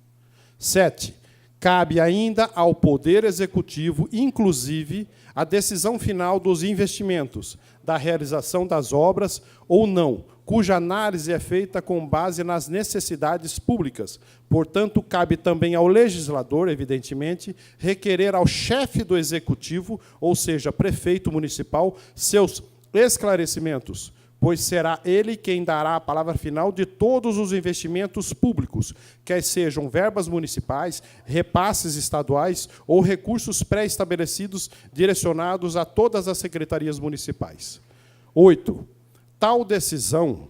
7. Cabe ainda ao Poder Executivo, inclusive, a decisão final dos investimentos, da realização das obras ou não, cuja análise é feita com base nas necessidades públicas. Portanto, cabe também ao legislador, evidentemente, requerer ao chefe do Executivo, ou seja, prefeito municipal, seus esclarecimentos, pois será ele quem dará a palavra final de todos os investimentos públicos, quer sejam verbas municipais, repasses estaduais ou recursos pré-estabelecidos direcionados a todas as secretarias municipais. 8. Tal decisão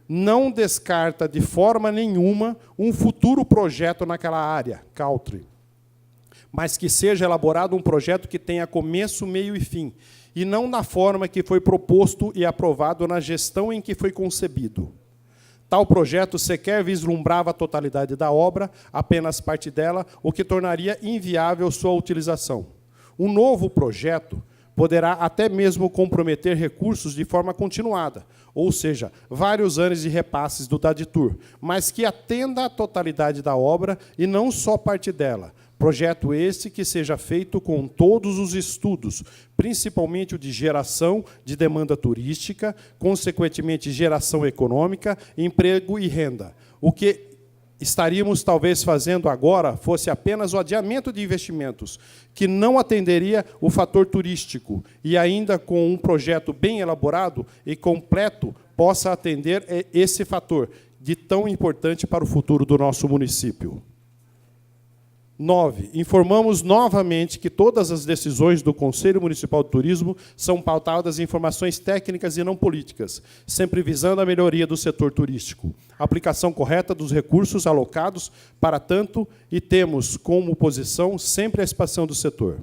não descarta de forma nenhuma um futuro projeto naquela área, country, mas que seja elaborado um projeto que tenha começo, meio e fim, e não na forma que foi proposto e aprovado na gestão em que foi concebido. Tal projeto sequer vislumbrava a totalidade da obra, apenas parte dela, o que tornaria inviável sua utilização. Um novo projeto poderá até mesmo comprometer recursos de forma continuada, ou seja, vários anos de repasses do Daditur, mas que atenda à totalidade da obra e não só parte dela. Projeto esse que seja feito com todos os estudos, principalmente o de geração de demanda turística, consequentemente geração econômica, emprego e renda. O que estaríamos talvez fazendo agora fosse apenas o adiamento de investimentos, que não atenderia o fator turístico, e ainda com um projeto bem elaborado e completo, possa atender esse fator, de tão importante para o futuro do nosso município. 9. Informamos novamente que todas as decisões do Conselho Municipal de Turismo são pautadas em informações técnicas e não políticas, sempre visando a melhoria do setor turístico, a aplicação correta dos recursos alocados para tanto e temos como posição sempre a expansão do setor.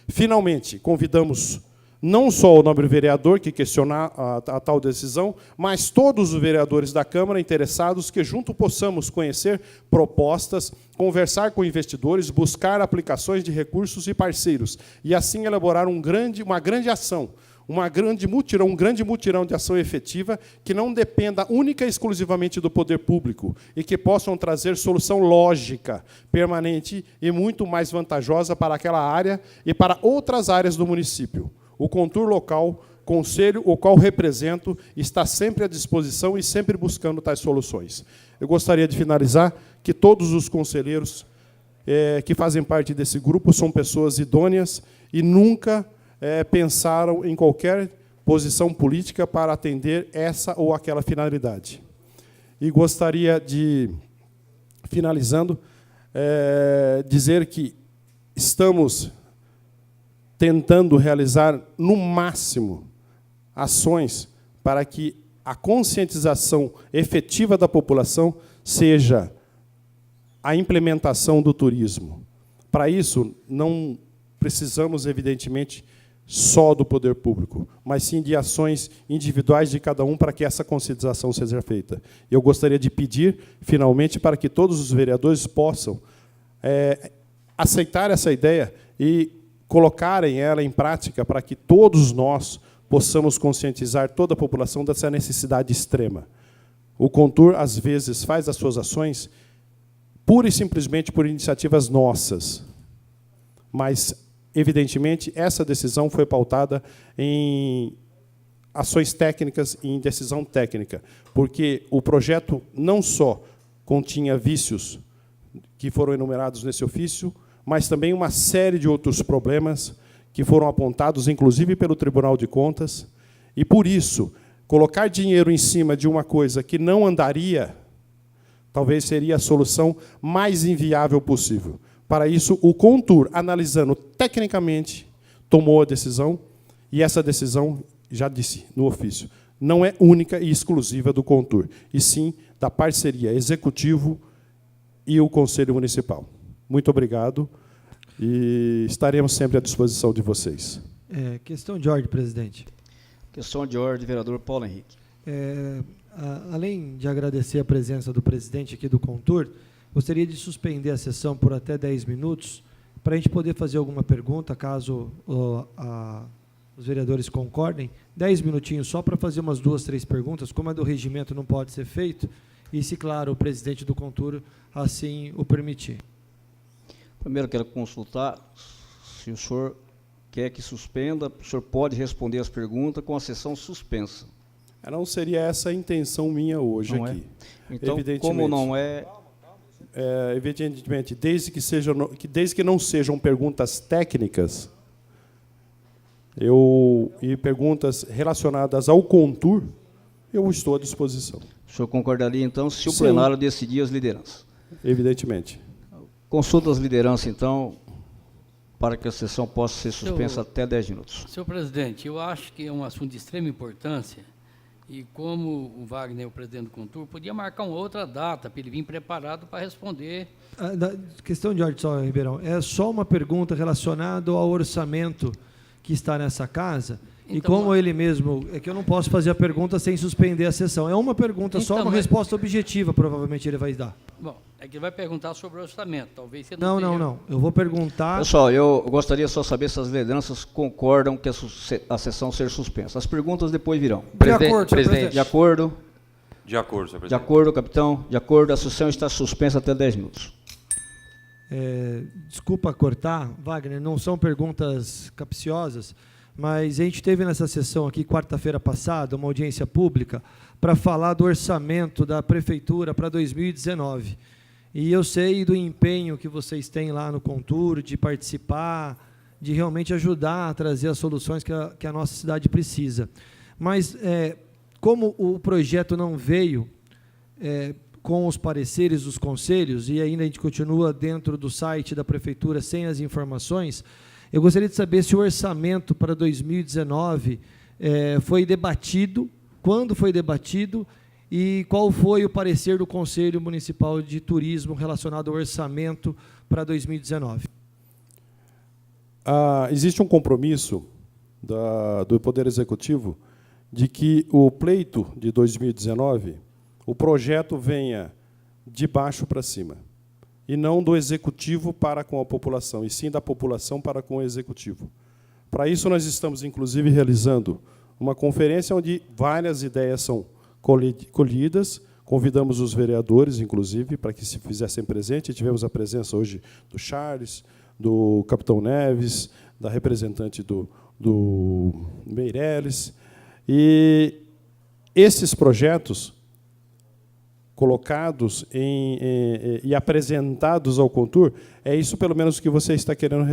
Finalmente, convidamos não só o nobre vereador que questiona a tal decisão, mas todos os vereadores da Câmara interessados que junto possamos conhecer propostas, conversar com investidores, buscar aplicações de recursos e parceiros, e assim elaborar uma grande ação, um grande mutirão de ação efetiva que não dependa única e exclusivamente do poder público e que possam trazer solução lógica, permanente e muito mais vantajosa para aquela área e para outras áreas do município. O Contur local, conselho, o qual represento, está sempre à disposição e sempre buscando tais soluções. Eu gostaria de finalizar que todos os conselheiros que fazem parte desse grupo são pessoas idôneas e nunca pensaram em qualquer posição política para atender essa ou aquela finalidade. E gostaria de, finalizando, dizer que estamos tentando realizar, no máximo, ações para que a conscientização efetiva da população seja a implementação do turismo. Para isso, não precisamos, evidentemente, só do poder público, mas sim de ações individuais de cada um para que essa conscientização seja feita. Eu gostaria de pedir, finalmente, para que todos os vereadores possam aceitar essa ideia e colocarem ela em prática para que todos nós possamos conscientizar toda a população dessa necessidade extrema. O Contur, às vezes, faz as suas ações pura e simplesmente por iniciativas nossas, mas, evidentemente, essa decisão foi pautada em ações técnicas e em decisão técnica, porque o projeto não só continha vícios que foram enumerados nesse ofício, mas também uma série de outros problemas que foram apontados, inclusive pelo Tribunal de Contas, e, por isso, colocar dinheiro em cima de uma coisa que não andaria, talvez seria a solução mais inviável possível. Para isso, o Contur, analisando tecnicamente, tomou a decisão, e essa decisão, já disse no ofício, não é única e exclusiva do Contur, e sim da parceria Executivo e o Conselho Municipal. Muito obrigado e estaremos sempre à disposição de vocês. Questão de ordem, presidente. Questão de ordem, vereador Paulo Henrique. Além de agradecer a presença do presidente aqui do Contur, gostaria de suspender a sessão por até 10 minutos, para a gente poder fazer alguma pergunta, caso os vereadores concordem. 10 minutinhos só para fazer umas 2, 3 perguntas, como a do regimento não pode ser feito, e se, claro, o presidente do Contur assim o permitir. Primeiro, quero consultar se o senhor quer que suspenda, o senhor pode responder as perguntas com a sessão suspensa. Não seria essa a intenção minha hoje não aqui. Então, como não é... evidentemente, desde que não sejam perguntas técnicas e perguntas relacionadas ao Contur, eu estou à disposição. O senhor concordaria, então, se o Sim. plenário decidir as lideranças? Evidentemente. Consulta as lideranças, então, para que a sessão possa ser suspensa até 10 minutos. Senhor presidente, eu acho que é um assunto de extrema importância e como o Wagner, o presidente do Contur, podia marcar uma outra data para ele vir preparado para responder. Questão de ordem só, Ribeirão. É só uma pergunta relacionada ao orçamento que está nessa casa. E Então, como ele mesmo... É que eu não posso fazer a pergunta sem suspender a sessão. É uma pergunta só, uma resposta objetiva, provavelmente ele vai dar. Bom, é que ele vai perguntar sobre o orçamento. Talvez você Não. Eu vou perguntar... Pessoal, eu gostaria só de saber se as lideranças concordam que a sessão seja suspensa. As perguntas depois virão. De acordo, senhor presidente. De acordo? De acordo, senhor presidente. De acordo, capitão? De acordo, a sessão está suspensa até 10 minutos. Desculpa cortar, Wagner, não são perguntas capciosas, mas a gente teve nessa sessão aqui, quarta-feira passada, uma audiência pública para falar do orçamento da Prefeitura para 2019. E eu sei do empenho que vocês têm lá no Contur, de participar, de realmente ajudar a trazer as soluções que a nossa cidade precisa. Mas, como o projeto não veio com os pareceres dos conselhos, e ainda a gente continua dentro do site da Prefeitura sem as informações, eu gostaria de saber se o orçamento para 2019 foi debatido, quando foi debatido, e qual foi o parecer do Conselho Municipal de Turismo relacionado ao orçamento para 2019. Existe um compromisso do Poder Executivo de que o pleito de 2019, o projeto venha de baixo para cima, e não do Executivo para com a população, e sim da população para com o Executivo. Para isso, nós estamos, inclusive, realizando uma conferência onde várias ideias são colhidas, convidamos os vereadores, inclusive, para que se fizessem presente. Tivemos a presença hoje do Charles, do Capitão Neves, da representante do Meirelles. E esses projetos colocados e apresentados ao Contur, é isso pelo menos que você está querendo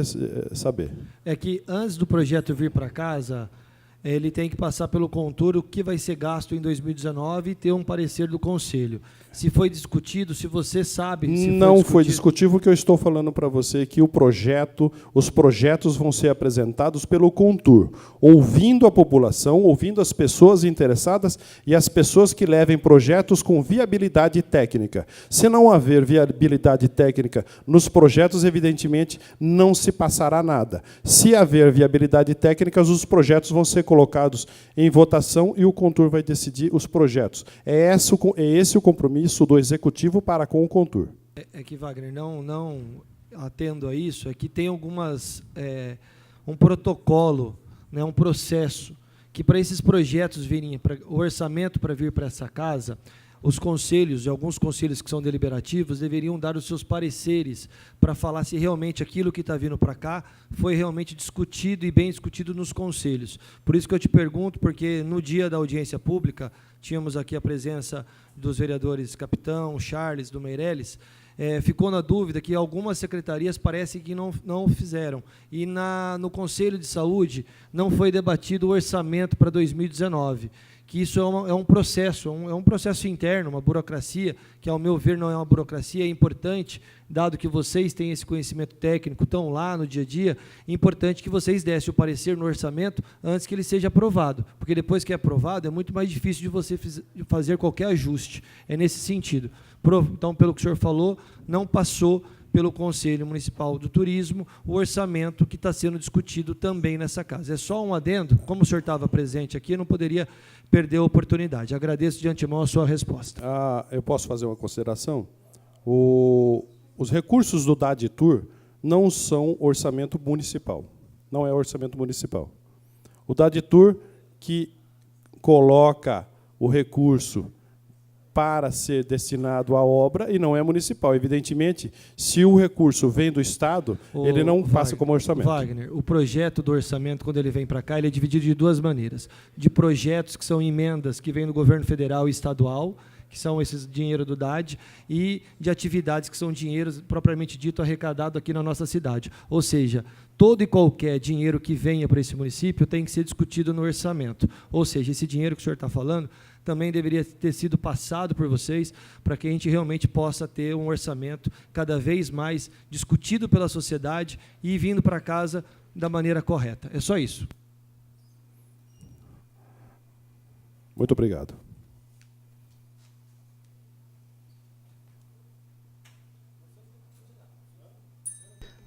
saber. É que antes do projeto vir para casa, ele tem que passar pelo Contur o que vai ser gasto em 2019 e ter um parecer do Conselho. Se foi discutido, se você sabe... Não foi discutido, o que eu estou falando para você é que os projetos vão ser apresentados pelo Contur, ouvindo a população, ouvindo as pessoas interessadas e as pessoas que levem projetos com viabilidade técnica. Se não haver viabilidade técnica nos projetos, evidentemente, não se passará nada. Se haver viabilidade técnica, os projetos vão ser colocados em votação e o Contur vai decidir os projetos. É esse o compromisso do Executivo para com o Contur. É que, Wagner, não atendo a isso, é que tem um protocolo, né, um processo, que para esses projetos virem, o orçamento para vir para essa casa, os conselhos, e alguns conselhos que são deliberativos, deveriam dar os seus pareceres para falar se realmente aquilo que está vindo para cá foi realmente discutido e bem discutido nos conselhos. Por isso que eu te pergunto, porque no dia da audiência pública, tínhamos aqui a presença dos vereadores Capitão, Charles, do Meirelles, ficou na dúvida que algumas secretarias parece que não fizeram. E no Conselho de Saúde não foi debatido o orçamento para 2019. Que isso é um processo interno, uma burocracia, que, ao meu ver, não é uma burocracia, é importante, dado que vocês têm esse conhecimento técnico, estão lá no dia a dia, é importante que vocês dessem o parecer no orçamento antes que ele seja aprovado, porque depois que é aprovado, é muito mais difícil de você fazer qualquer ajuste. É nesse sentido. Então, pelo que o senhor falou, não passou pelo Conselho Municipal do Turismo o orçamento que está sendo discutido também nessa casa. É só um adendo, como o senhor estava presente aqui, eu não poderia perder a oportunidade. Agradeço de antemão a sua resposta. Eu posso fazer uma consideração? Os recursos do DADTUR não são orçamento municipal. Não é orçamento municipal. O DADTUR que coloca o recurso para ser destinado à obra e não é municipal. Evidentemente, se o recurso vem do Estado, ele não passa como orçamento. Wagner, o projeto do orçamento, quando ele vem para cá, ele é dividido de duas maneiras. De projetos que são emendas que vêm do governo federal e estadual, que são esses dinheiro do DAD, e de atividades que são dinheiros propriamente dito arrecadado aqui na nossa cidade. Ou seja, todo e qualquer dinheiro que venha para esse município tem que ser discutido no orçamento. Ou seja, esse dinheiro que o senhor está falando também deveria ter sido passado por vocês para que a gente realmente possa ter um orçamento cada vez mais discutido pela sociedade e vindo para casa da maneira correta. É só isso. Muito obrigado.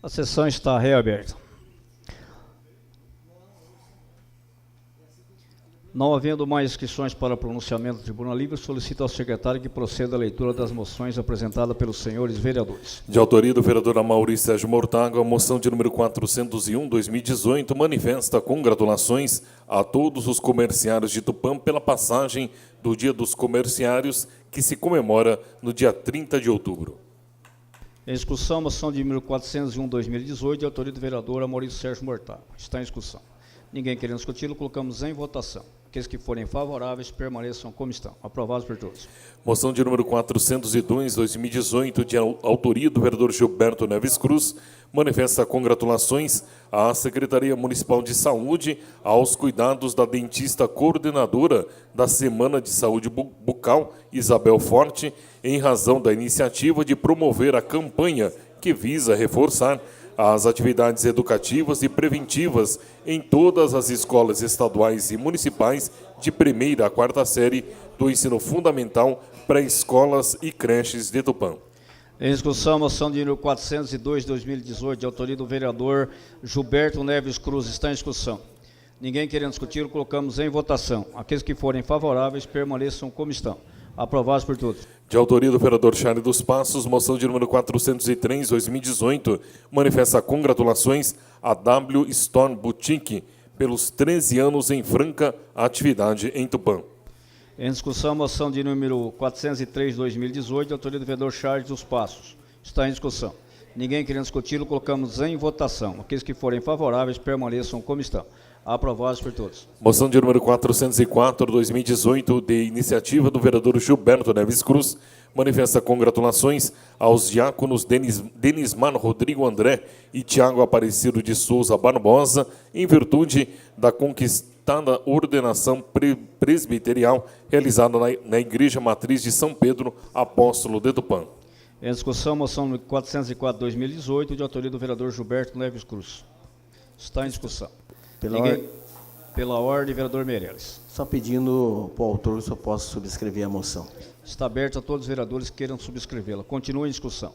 A sessão está reaberta. Não havendo mais inscrições para pronunciamento do Tribunal Livre, solicito ao secretário que proceda à leitura das moções apresentadas pelos senhores vereadores. De autoria do vereador Amaury Sérgio Mortágua, a moção de número 401/2018 manifesta congratulações a todos os comerciários de Tupã pela passagem do Dia dos Comerciários, que se comemora no dia 30 de outubro. Em discussão, a moção de número 401/2018, de autoria do vereador Amaury Sérgio Mortágua. Está em discussão. Ninguém querendo discuti-lo, colocamos em votação. Aqueles que forem favoráveis permaneçam como estão. Aprovados por todos. Moção de número 402, 2018, de autoria do vereador Gilberto Neves Cruz, manifesta congratulações à Secretaria Municipal de Saúde aos cuidados da dentista coordenadora da Semana de Saúde Bucal, Isabel Forte, em razão da iniciativa de promover a campanha que visa reforçar as atividades educativas e preventivas em todas as escolas estaduais e municipais de 1ª a 4ª série do ensino fundamental, pré-escolas e creches de Tupã. Em discussão, moção de número 402, 2018, de autoria do vereador Gilberto Neves Cruz. Está em discussão. Ninguém querendo discutir, colocamos em votação. Aqueles que forem favoráveis permaneçam como estão. Aprovados por todos. De autoria do vereador Charles dos Passos, moção de número 403, 2018, manifesta congratulações a W Storm Boutique pelos 13 anos em franca atividade em Tupã. Em discussão, moção de número 403, 2018, de autoria do vereador Charles dos Passos. Está em discussão. Ninguém querendo discuti-lo, colocamos em votação. Aqueles que forem favoráveis permaneçam como estão. Aprovados por todos. Moção de número 404, 2018, de iniciativa do vereador Gilberto Neves Cruz, manifesta congratulações aos diáconos Denismar Rodrigo André e Tiago Aparecido de Souza Barbosa, em virtude da conquistada ordenação presbiterial realizada na Igreja Matriz de São Pedro, Apóstolo de Tupã. Em discussão, moção número 404, 2018, de autoria do vereador Gilberto Neves Cruz. Está em discussão. Pela ordem, vereador Meireles. Só pedindo para o autor se eu posso subscrever a moção. Está aberto a todos os vereadores que queiram subscrevê-la. Continua em discussão.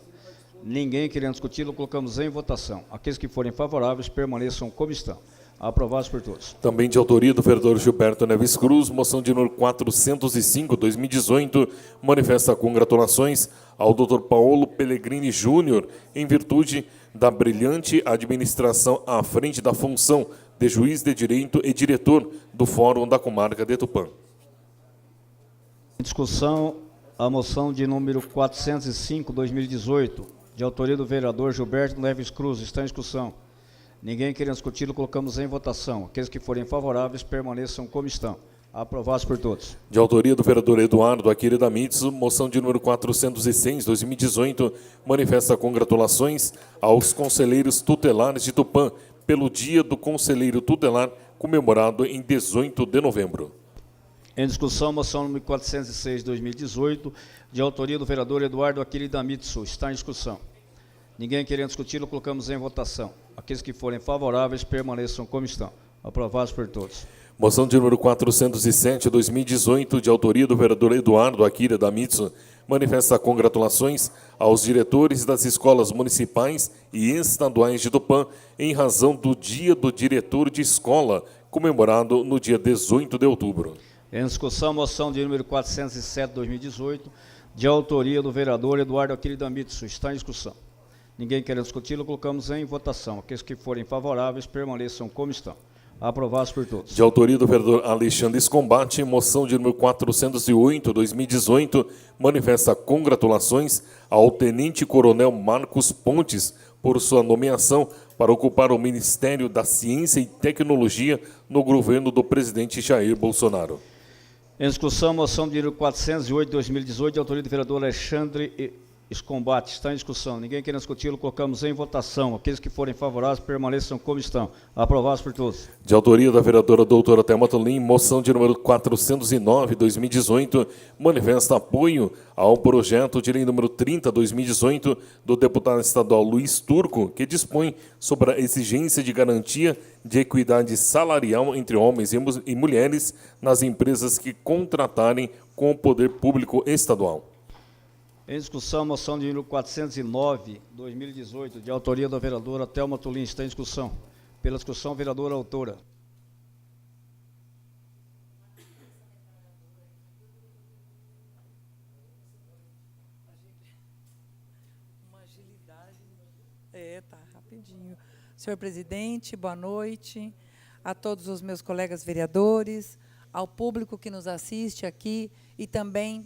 Ninguém querendo discuti-la, colocamos em votação. Aqueles que forem favoráveis permaneçam como estão. Aprovados por todos. Também de autoria do vereador Gilberto Neves Cruz, moção de número 405, 2018, manifesta congratulações ao Dr. Paulo Pellegrini Júnior, em virtude da brilhante administração à frente da função de juiz de direito e diretor do Fórum da Comarca de Tupã. Em discussão, a moção de número 405, 2018, de autoria do vereador Gilberto Neves Cruz. Está em discussão. Ninguém querendo discuti-lo, colocamos em votação. Aqueles que forem favoráveis permaneçam como estão. Aprovados por todos. De autoria do vereador Eduardo Aquile da Mitsu, moção de número 406, 2018, manifesta congratulações aos conselheiros tutelares de Tupã pelo Dia do Conselheiro Tutelar, comemorado em 18 de novembro. Em discussão, moção número 406, 2018, de autoria do vereador Eduardo Aquile da Mitsu. Está em discussão. Ninguém querendo discuti-lo, colocamos em votação. Aqueles que forem favoráveis permaneçam como estão. Aprovados por todos. Moção de número 407, 2018, de autoria do vereador Eduardo Aquile da Mitsu, manifesta congratulações aos diretores das escolas municipais e estaduais de Tupã em razão do Dia do Diretor de Escola, comemorado no dia 18 de outubro. Em discussão, moção de número 407, 2018, de autoria do vereador Eduardo Aquile da Mitsu. Está em discussão. Ninguém querendo discuti-lo, colocamos em votação. Aqueles que forem favoráveis permaneçam como estão. Aprovados por todos. De autoria do vereador Alexandre Escombate, moção de número 408, 2018, manifesta congratulações ao tenente-coronel Marcos Pontes por sua nomeação para ocupar o Ministério da Ciência e Tecnologia no governo do presidente Jair Bolsonaro. Em discussão, moção de número 408, 2018, de autoria do vereador Alexandre Escombate. Está em discussão. Ninguém querendo discuti-lo, colocamos em votação. Aqueles que forem favoráveis permaneçam como estão. Aprovados por todos. De autoria da vereadora doutora Thelma Tolim, moção de número 409, 2018, manifesta apoio ao projeto de lei número 30, 2018, do deputado estadual Luiz Turco, que dispõe sobre a exigência de garantia de equidade salarial entre homens e mulheres nas empresas que contratarem com o poder público estadual. Em discussão, moção de número 409, 2018, de autoria da vereadora Thelma Tolim. Está em discussão. Pela discussão, vereadora autora. Uma agilidade. Tá rapidinho. Senhor presidente, boa noite a todos os meus colegas vereadores, ao público que nos assiste aqui e também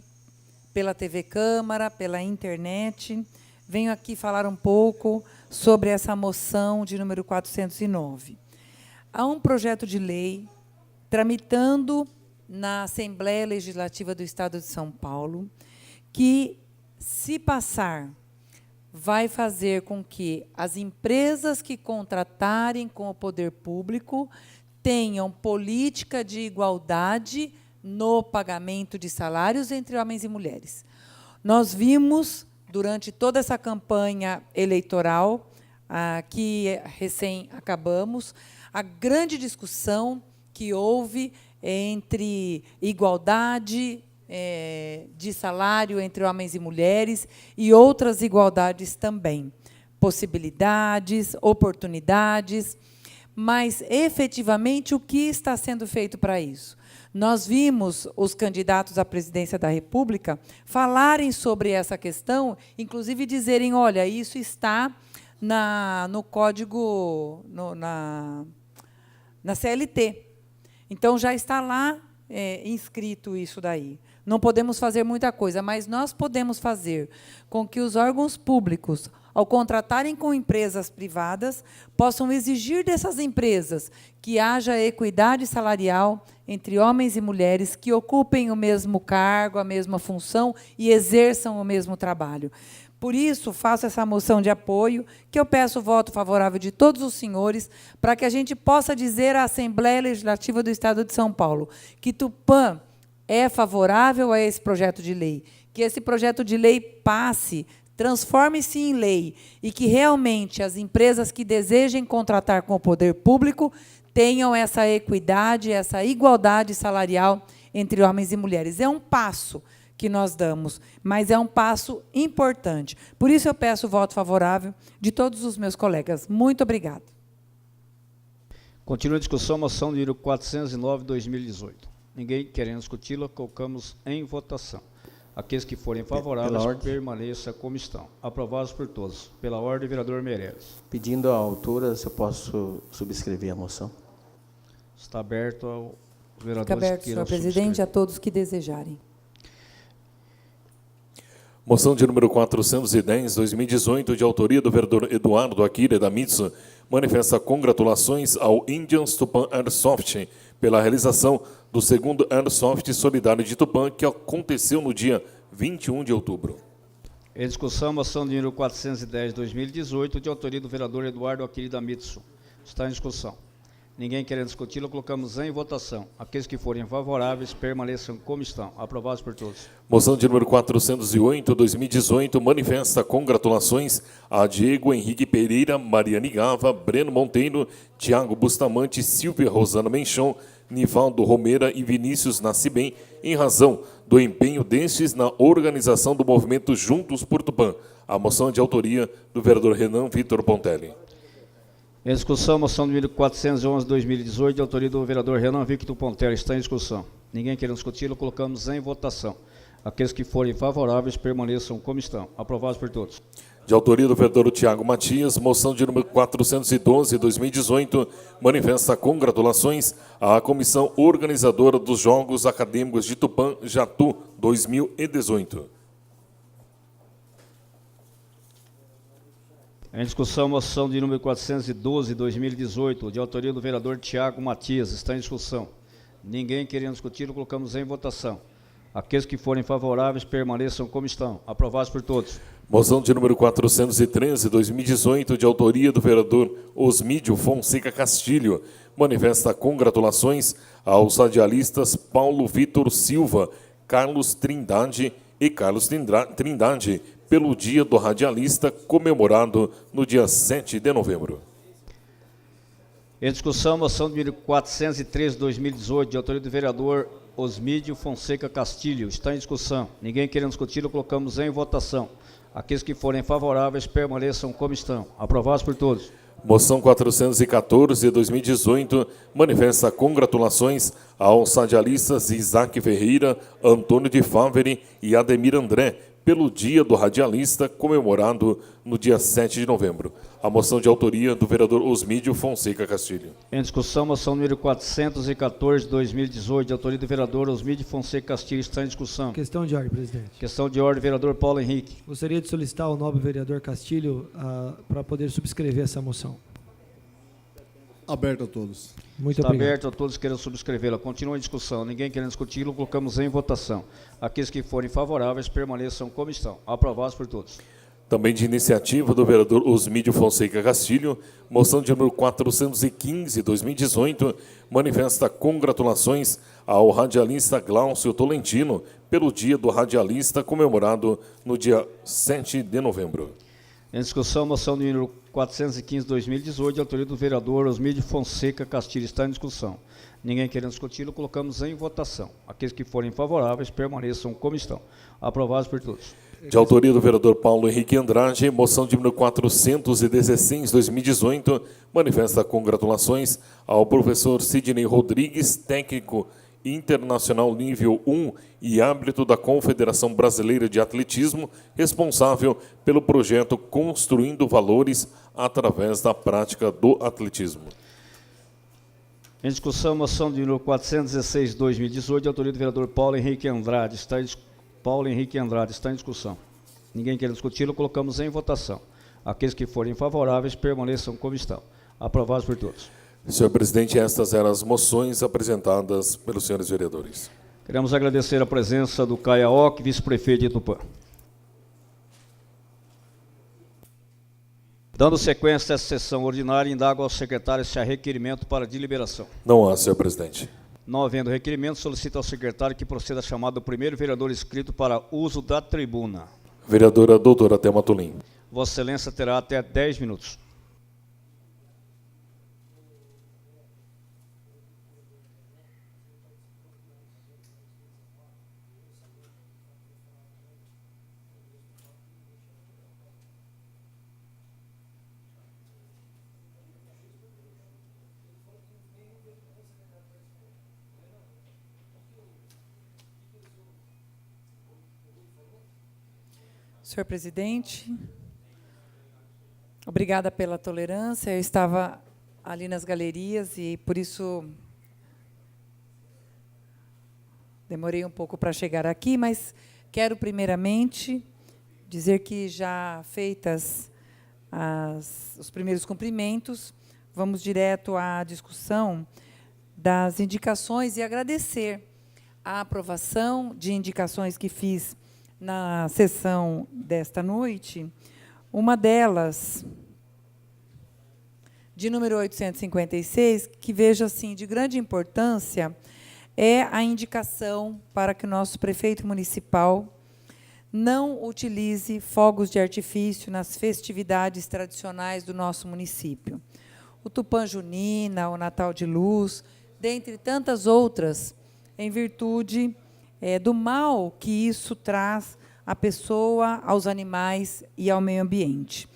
pela TV Câmara, pela internet. Venho aqui falar um pouco sobre essa moção de número 409. Há um projeto de lei tramitando na Assembleia Legislativa do Estado de São Paulo, que, se passar, vai fazer com que as empresas que contratarem com o poder público tenham política de igualdade no pagamento de salários entre homens e mulheres. Nós vimos, durante toda essa campanha eleitoral, que recém acabamos, a grande discussão que houve entre igualdade de salário entre homens e mulheres e outras igualdades também, possibilidades, oportunidades, mas, efetivamente, o que está sendo feito para isso? Nós vimos os candidatos à presidência da República falarem sobre essa questão, inclusive dizerem, olha, isso está no código, na CLT. Então, já está lá inscrito isso daí. Não podemos fazer muita coisa, mas nós podemos fazer com que os órgãos públicos, ao contratarem com empresas privadas, possam exigir dessas empresas que haja equidade salarial entre homens e mulheres que ocupem o mesmo cargo, a mesma função e exerçam o mesmo trabalho. Por isso, faço essa moção de apoio, que eu peço o voto favorável de todos os senhores, para que a gente possa dizer à Assembleia Legislativa do Estado de São Paulo que Tupã é favorável a esse projeto de lei, que esse projeto de lei passe, transforme-se em lei, e que realmente as empresas que desejem contratar com o poder público tenham essa equidade, essa igualdade salarial entre homens e mulheres. É um passo que nós damos, mas é um passo importante. Por isso, eu peço o voto favorável de todos os meus colegas. Muito obrigada. Continua a discussão, moção número 409/2018. Ninguém querendo discuti-la, colocamos em votação. Aqueles que forem favoráveis, permaneça como estão. Aprovados por todos. Pela ordem, vereador Meireles. Pedindo a altura, se eu posso subscrever a moção. Está aberto aos vereadores Fica aberto, que queiram senhor presidente, subscrever. a todos que desejarem. Moção de número 410/2018, de autoria do vereador Eduardo Akira da Mitsu, manifesta congratulações ao Indians Tupã Airsoft pela realização do segundo Airsoft Solidário de Tupã, que aconteceu no dia 21 de outubro. Em discussão, moção de número 410/2018, de autoria do vereador Eduardo Akira da Mitsu. Está em discussão. Ninguém querendo discuti-la, colocamos em votação. Aqueles que forem favoráveis, permaneçam como estão. Aprovados por todos. Moção de número 408/2018, manifesta congratulações a Diego Henrique Pereira, Mariane Gava, Breno Monteiro, Tiago Bustamante, Silvia Rosana Menchon, Nivaldo Romeira e Vinícius Nascibem, em razão do empenho destes na organização do movimento Juntos por Tupã. A moção é de autoria do vereador Renan Vitor Pontelli. Em discussão, moção número 411/2018, de autoria do vereador Renan Victor Pontelli. Está em discussão. Ninguém querendo discuti-lo, colocamos em votação. Aqueles que forem favoráveis, permaneçam como estão. Aprovados por todos. De autoria do vereador Tiago Matias, moção de número 412/2018, manifesta congratulações à comissão organizadora dos Jogos Acadêmicos de Tupã Jatu 2018. Em discussão, moção de número 412/2018, de autoria do vereador Tiago Matias. Está em discussão. Ninguém querendo discutir, colocamos em votação. Aqueles que forem favoráveis, permaneçam como estão. Aprovados por todos. Moção de número 413/2018, de autoria do vereador Osmídio Fonseca Castilho, manifesta congratulações aos radialistas Paulo Vitor Silva, Carlos Trindade e Carlos Trindade, pelo Dia do Radialista, comemorado no dia 7 de novembro. Em discussão, moção de número 413/2018, de autoria do vereador Osmídio Fonseca Castilho. Está em discussão. Ninguém querendo discuti-lo, colocamos em votação. Aqueles que forem favoráveis, permaneçam como estão. Aprovados por todos. Moção 414/2018, manifesta congratulações aos radialistas Isaac Ferreira, Antônio de Favre e Ademir André, pelo Dia do Radialista, comemorado no dia 7 de novembro. A moção de autoria do vereador Osmídio Fonseca Castilho. Em discussão, moção número 414/2018, de autoria do vereador Osmídio Fonseca Castilho. Está em discussão. Questão de ordem, presidente. Questão de ordem, vereador Paulo Henrique. Gostaria de solicitar ao nobre vereador Castilho para poder subscrever essa moção. aberto a todos. Muito Está obrigado. aberto a todos que queiram subscrevê-la. Continua a discussão. Ninguém querendo discuti-lo, colocamos em votação. Aqueles que forem favoráveis permaneçam como estão. Aprovados por todos. Também de iniciativa do vereador Osmídio Fonseca Castilho, moção de número 415/2018, manifesta congratulações ao radialista Glaucio Tolentino pelo Dia do Radialista, comemorado no dia 7 de novembro. Em discussão, moção de número 415/2018, de autoria do vereador Osmídio Fonseca Castilho. Está em discussão. Ninguém querendo discuti-lo, colocamos em votação. Aqueles que forem favoráveis permaneçam como estão. Aprovados por todos. De autoria do vereador Paulo Henrique Andrade, moção de número 416/2018, manifesta congratulações ao professor Sidney Rodrigues, técnico internacional nível 1 e árbitro da Confederação Brasileira de Atletismo, responsável pelo projeto Construindo Valores através da prática do atletismo. Em discussão, moção de número 416/2018, de autoria do vereador Paulo Henrique Andrade. Está em discussão. Ninguém quer discuti-lo, colocamos em votação. Aqueles que forem favoráveis permaneçam como estão. Aprovados por todos. Senhor presidente, estas eram as moções apresentadas pelos senhores vereadores. Queremos agradecer a presença do Caia Ock, vice-prefeito de Tupã. Dando sequência a essa sessão ordinária, indago ao secretário se há requerimento para deliberação. Não há, senhor presidente. Não havendo requerimento, solicito ao secretário que proceda a chamada do primeiro vereador inscrito para uso da tribuna. Vereadora doutora Thelma Tolim. Vossa Excelência terá até 10 minutos. Senhor presidente, obrigada pela tolerância. Eu estava ali nas galerias e, por isso, demorei um pouco para chegar aqui, mas quero, primeiramente, dizer que, já feitas os primeiros cumprimentos, vamos direto à discussão das indicações e agradecer a aprovação de indicações que fiz na sessão desta noite. Uma delas, de número 856, que vejo assim de grande importância, é a indicação para que o nosso prefeito municipal não utilize fogos de artifício nas festividades tradicionais do nosso município. O Tupã Junina, o Natal de Luz, dentre tantas outras, em virtude do mal que isso traz à pessoa, aos animais e ao meio ambiente.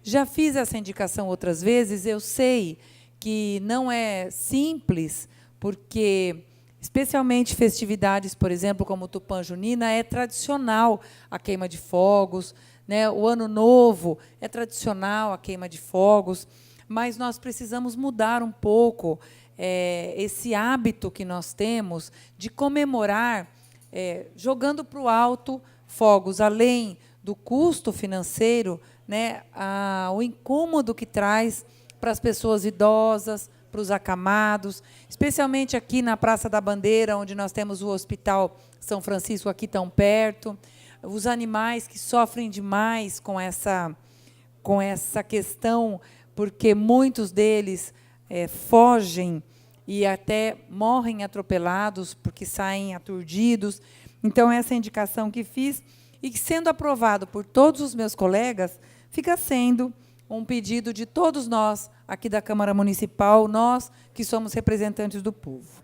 Já fiz essa indicação outras vezes, eu sei que não é simples, porque, especialmente festividades, por exemplo, como o Tupã Junina, é tradicional a queima de fogos, né? O Ano Novo é tradicional a queima de fogos, mas nós precisamos mudar um pouco esse hábito que nós temos de comemorar jogando para o alto fogos, além do custo financeiro, né, o incômodo que traz para as pessoas idosas, para os acamados, especialmente aqui na Praça da Bandeira, onde nós temos o Hospital São Francisco aqui tão perto, os animais que sofrem demais com essa questão, porque muitos deles fogem e até morrem atropelados, porque saem aturdidos. Então, essa indicação que fiz, e que, sendo aprovado por todos os meus colegas, fica sendo um pedido de todos nós, aqui da Câmara Municipal, nós que somos representantes do povo.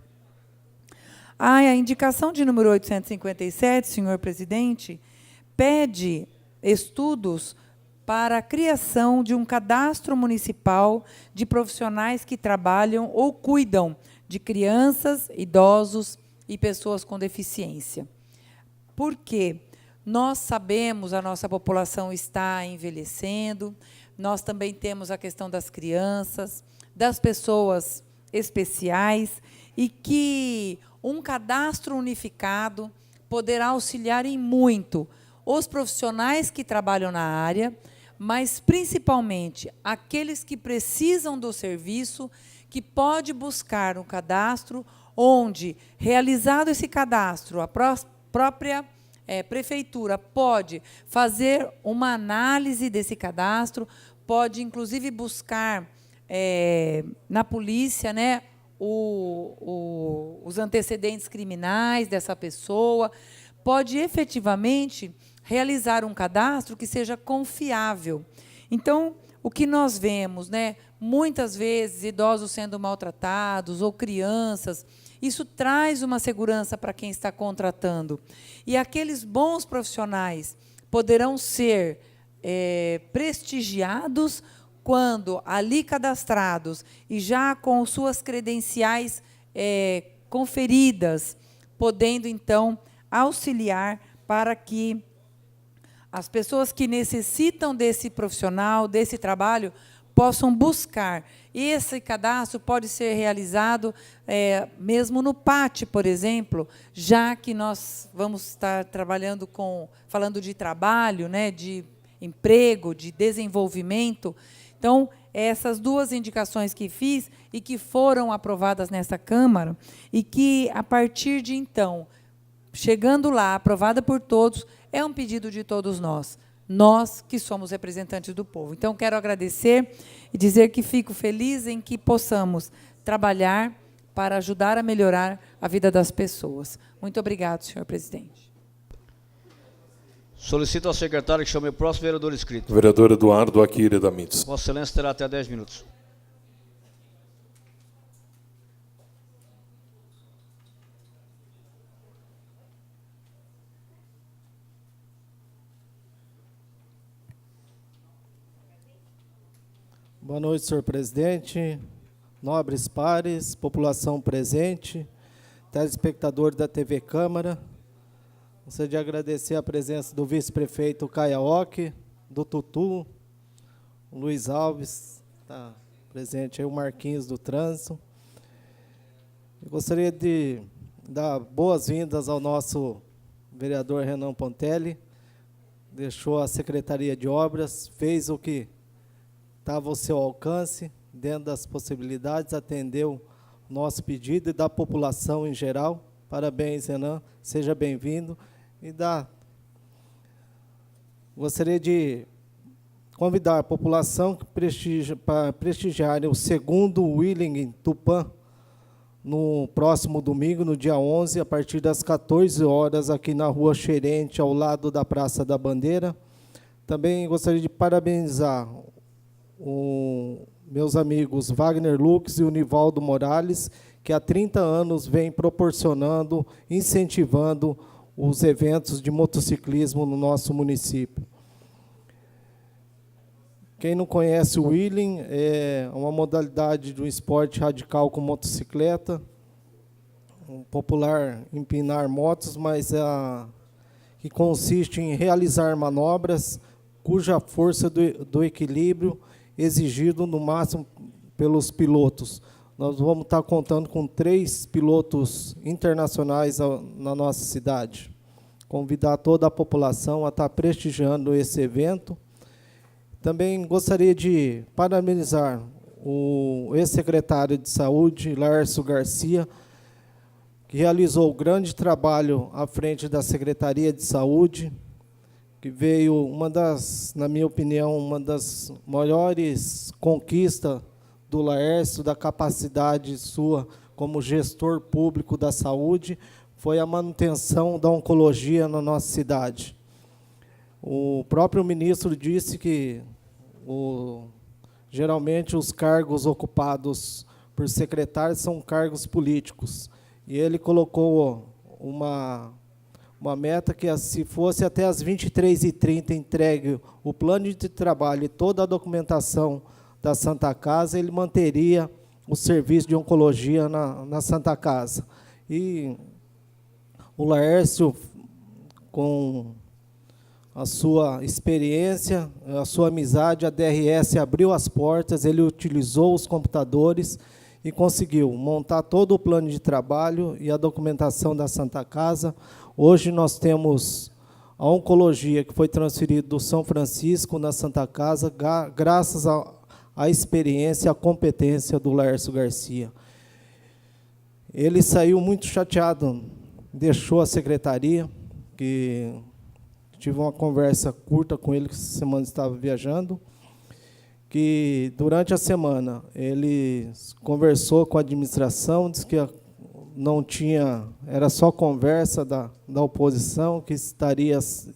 A indicação de número 857, senhor presidente, pede estudos para a criação de um cadastro municipal de profissionais que trabalham ou cuidam de crianças, idosos e pessoas com deficiência. Por quê? Nós sabemos, a nossa população está envelhecendo, nós também temos a questão das crianças, das pessoas especiais, e que um cadastro unificado poderá auxiliar em muito os profissionais que trabalham na área, mas, principalmente, aqueles que precisam do serviço, que pode buscar um cadastro onde, realizado esse cadastro, a própria prefeitura pode fazer uma análise desse cadastro, pode, inclusive, buscar na polícia, né, os antecedentes criminais dessa pessoa, pode efetivamente realizar um cadastro que seja confiável. Então, o que nós vemos, né, muitas vezes, idosos sendo maltratados ou crianças, isso traz uma segurança para quem está contratando. E aqueles bons profissionais poderão ser prestigiados quando ali cadastrados e já com suas credenciais conferidas, podendo, então, auxiliar para que as pessoas que necessitam desse profissional, desse trabalho, possam buscar. Esse cadastro pode ser realizado mesmo no PAT, por exemplo, já que nós vamos estar trabalhando falando de trabalho, né, de emprego, de desenvolvimento. Então, essas duas indicações que fiz e que foram aprovadas nesta Câmara, e que, a partir de então, chegando lá, aprovada por todos, é um pedido de todos nós que somos representantes do povo. Então, quero agradecer e dizer que fico feliz em que possamos trabalhar para ajudar a melhorar a vida das pessoas. Muito obrigado, senhor presidente. Solicito ao secretário que chame o próximo vereador inscrito. Vereador Eduardo Akira da Mitos. Vossa Excelência terá até 10 minutos. Boa noite, senhor presidente, nobres pares, população presente, telespectador da TV Câmara. Gostaria de agradecer a presença do vice-prefeito Caiaoque, do Tutu, o Luiz Alves, está presente aí, o Marquinhos do Trânsito. Eu gostaria de dar boas-vindas ao nosso vereador Renan Pontelli, deixou a Secretaria de Obras, fez o que estava ao seu alcance, dentro das possibilidades, atendeu o nosso pedido e da população em geral. Parabéns, Renan, seja bem-vindo. Gostaria de convidar a população para prestigiar o segundo Wheeling Tupã, no próximo domingo, no dia 11, a partir das 14 horas, aqui na Rua Xerente, ao lado da Praça da Bandeira. Também gostaria de parabenizar meus amigos Wagner Lux e Univaldo Morales, que há 30 anos vem proporcionando, incentivando os eventos de motociclismo no nosso município. Quem não conhece o wheeling, é uma modalidade de um esporte radical com motocicleta, um popular empinar motos, mas que consiste em realizar manobras cuja força do equilíbrio exigido no máximo pelos pilotos. Nós vamos estar contando com 3 pilotos internacionais na nossa cidade. Convidar toda a população a estar prestigiando esse evento. Também gostaria de parabenizar o ex-secretário de Saúde, Lárcio Garcia, que realizou grande trabalho à frente da Secretaria de Saúde, que veio na minha opinião, uma das maiores conquistas do Laércio, da capacidade sua como gestor público da saúde, foi a manutenção da oncologia na nossa cidade. O próprio ministro disse que geralmente os cargos ocupados por secretários são cargos políticos. E ele colocou uma meta que, se fosse até as 23h30 entregue o plano de trabalho e toda a documentação da Santa Casa, ele manteria o serviço de oncologia na Santa Casa. E o Laércio, com a sua experiência, a sua amizade, a DRS abriu as portas, ele utilizou os computadores e conseguiu montar todo o plano de trabalho e a documentação da Santa Casa. Hoje nós temos a oncologia que foi transferida do São Francisco na Santa Casa, graças a experiência e a competência do Laércio Garcia. Ele saiu muito chateado, deixou a secretaria, que tive uma conversa curta com ele, que essa semana estava viajando, que durante a semana ele conversou com a administração, disse que não tinha, era só conversa da oposição, que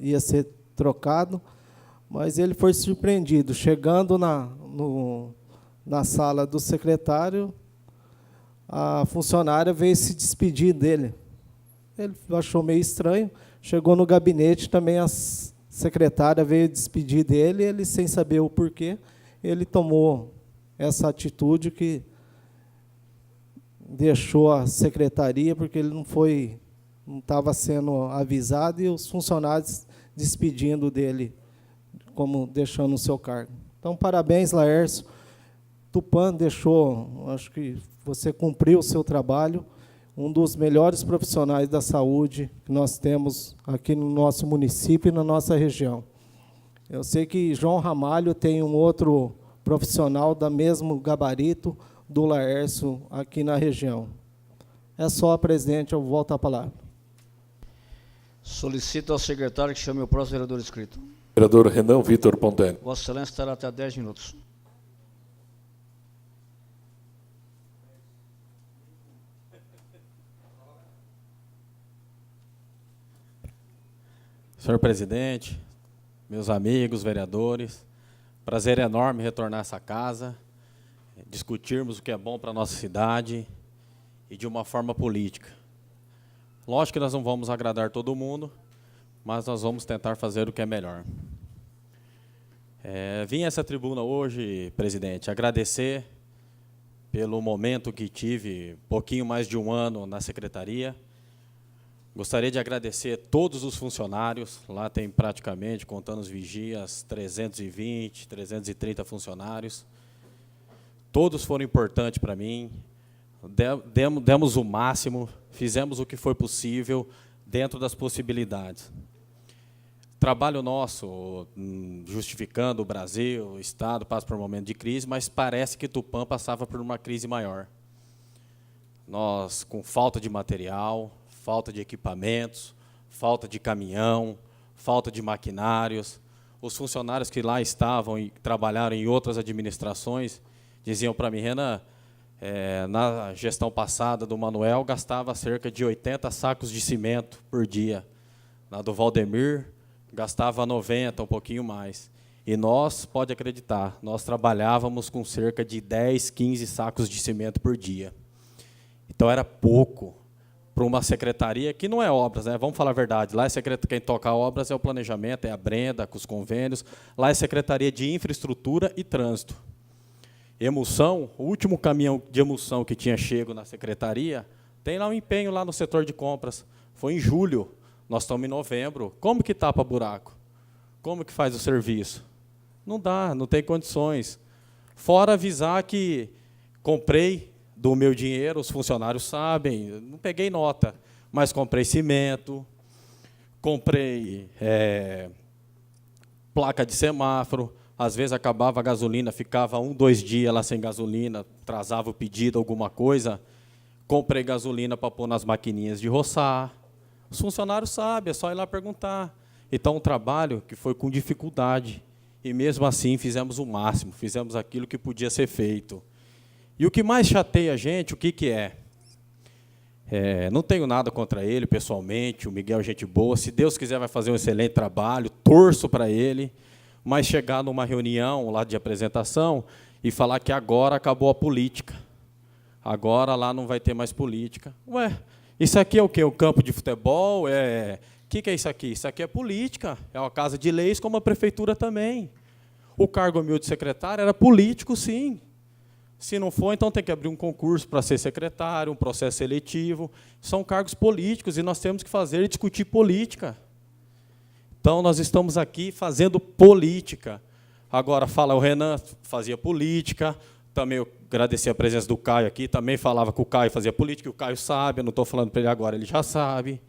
ia ser trocado, mas ele foi surpreendido. Chegando na sala do secretário, a funcionária veio se despedir dele. Ele achou meio estranho. Chegou no gabinete, também a secretária veio despedir dele, ele, sem saber o porquê, ele tomou essa atitude que deixou a secretaria, porque ele não estava sendo avisado, e os funcionários despedindo dele, como deixando o seu cargo. Então, parabéns, Laércio. Tupã deixou, acho que você cumpriu o seu trabalho, um dos melhores profissionais da saúde que nós temos aqui no nosso município e na nossa região. Eu sei que João Ramalho tem um outro profissional do mesmo gabarito do Laércio aqui na região. É só, presidente, eu volto a palavra. Solicito ao secretário que chame o próximo vereador inscrito. Vereador Renan Vitor Pontelli. Vossa Excelência terá até 10 minutos. Senhor presidente, meus amigos, vereadores, prazer enorme retornar a essa casa, discutirmos o que é bom para a nossa cidade e de uma forma política. Lógico que nós não vamos agradar todo mundo, mas nós vamos tentar fazer o que é melhor. Vim a essa tribuna hoje, presidente, agradecer pelo momento que tive, pouquinho mais de um ano na secretaria. Gostaria de agradecer todos os funcionários, lá tem praticamente, contando os vigias, 320, 330 funcionários. Todos foram importantes para mim, demos o máximo, fizemos o que foi possível dentro das possibilidades. Trabalho nosso, justificando o Brasil, o Estado passa por um momento de crise, mas parece que Tupã passava por uma crise maior. Nós, com falta de material, falta de equipamentos, falta de caminhão, falta de maquinários. Os funcionários que lá estavam e trabalharam em outras administrações diziam para mim, Renan, na gestão passada do Manuel, gastava cerca de 80 sacos de cimento por dia. Na do Valdemir, gastava 90, um pouquinho mais. E nós, pode acreditar, nós trabalhávamos com cerca de 10, 15 sacos de cimento por dia. Então, era pouco para uma secretaria que não é obras, né? Vamos falar a verdade. Lá quem toca obras é o planejamento, é a Brenda, com os convênios. Lá é Secretaria de Infraestrutura e Trânsito. Emulsão, o último caminhão de emulsão que tinha chego na secretaria, tem lá um empenho lá no setor de compras. Foi em julho, nós estamos em novembro. Como que tapa buraco? Como que faz o serviço? Não dá, não tem condições. Fora avisar que comprei do meu dinheiro, os funcionários sabem, não peguei nota, mas comprei cimento, comprei placa de semáforo, às vezes acabava a gasolina, ficava 1, 2 dias lá sem gasolina, atrasava o pedido, alguma coisa, comprei gasolina para pôr nas maquininhas de roçar. Os funcionários sabem, é só ir lá perguntar. Então, um trabalho que foi com dificuldade, e mesmo assim fizemos o máximo, fizemos aquilo que podia ser feito. E o que mais chateia a gente, o que é? Não tenho nada contra ele, pessoalmente, o Miguel é gente boa, se Deus quiser vai fazer um excelente trabalho, torço para ele, mas chegar numa reunião lá de apresentação e falar que agora acabou a política, agora lá não vai ter mais política. Ué, isso aqui é o quê? O campo de futebol? O que é isso aqui? Isso aqui é política, é uma casa de leis como a prefeitura também. O cargo humilde de secretário era político, sim. Se não for, então tem que abrir um concurso para ser secretário, um processo seletivo. São cargos políticos e nós temos que fazer e discutir política. Então, nós estamos aqui fazendo política. Agora, fala, o Renan fazia política, também eu agradeci a presença do Caio aqui, também falava que o Caio fazia política, o Caio sabe, eu não estou falando para ele agora, ele já sabe.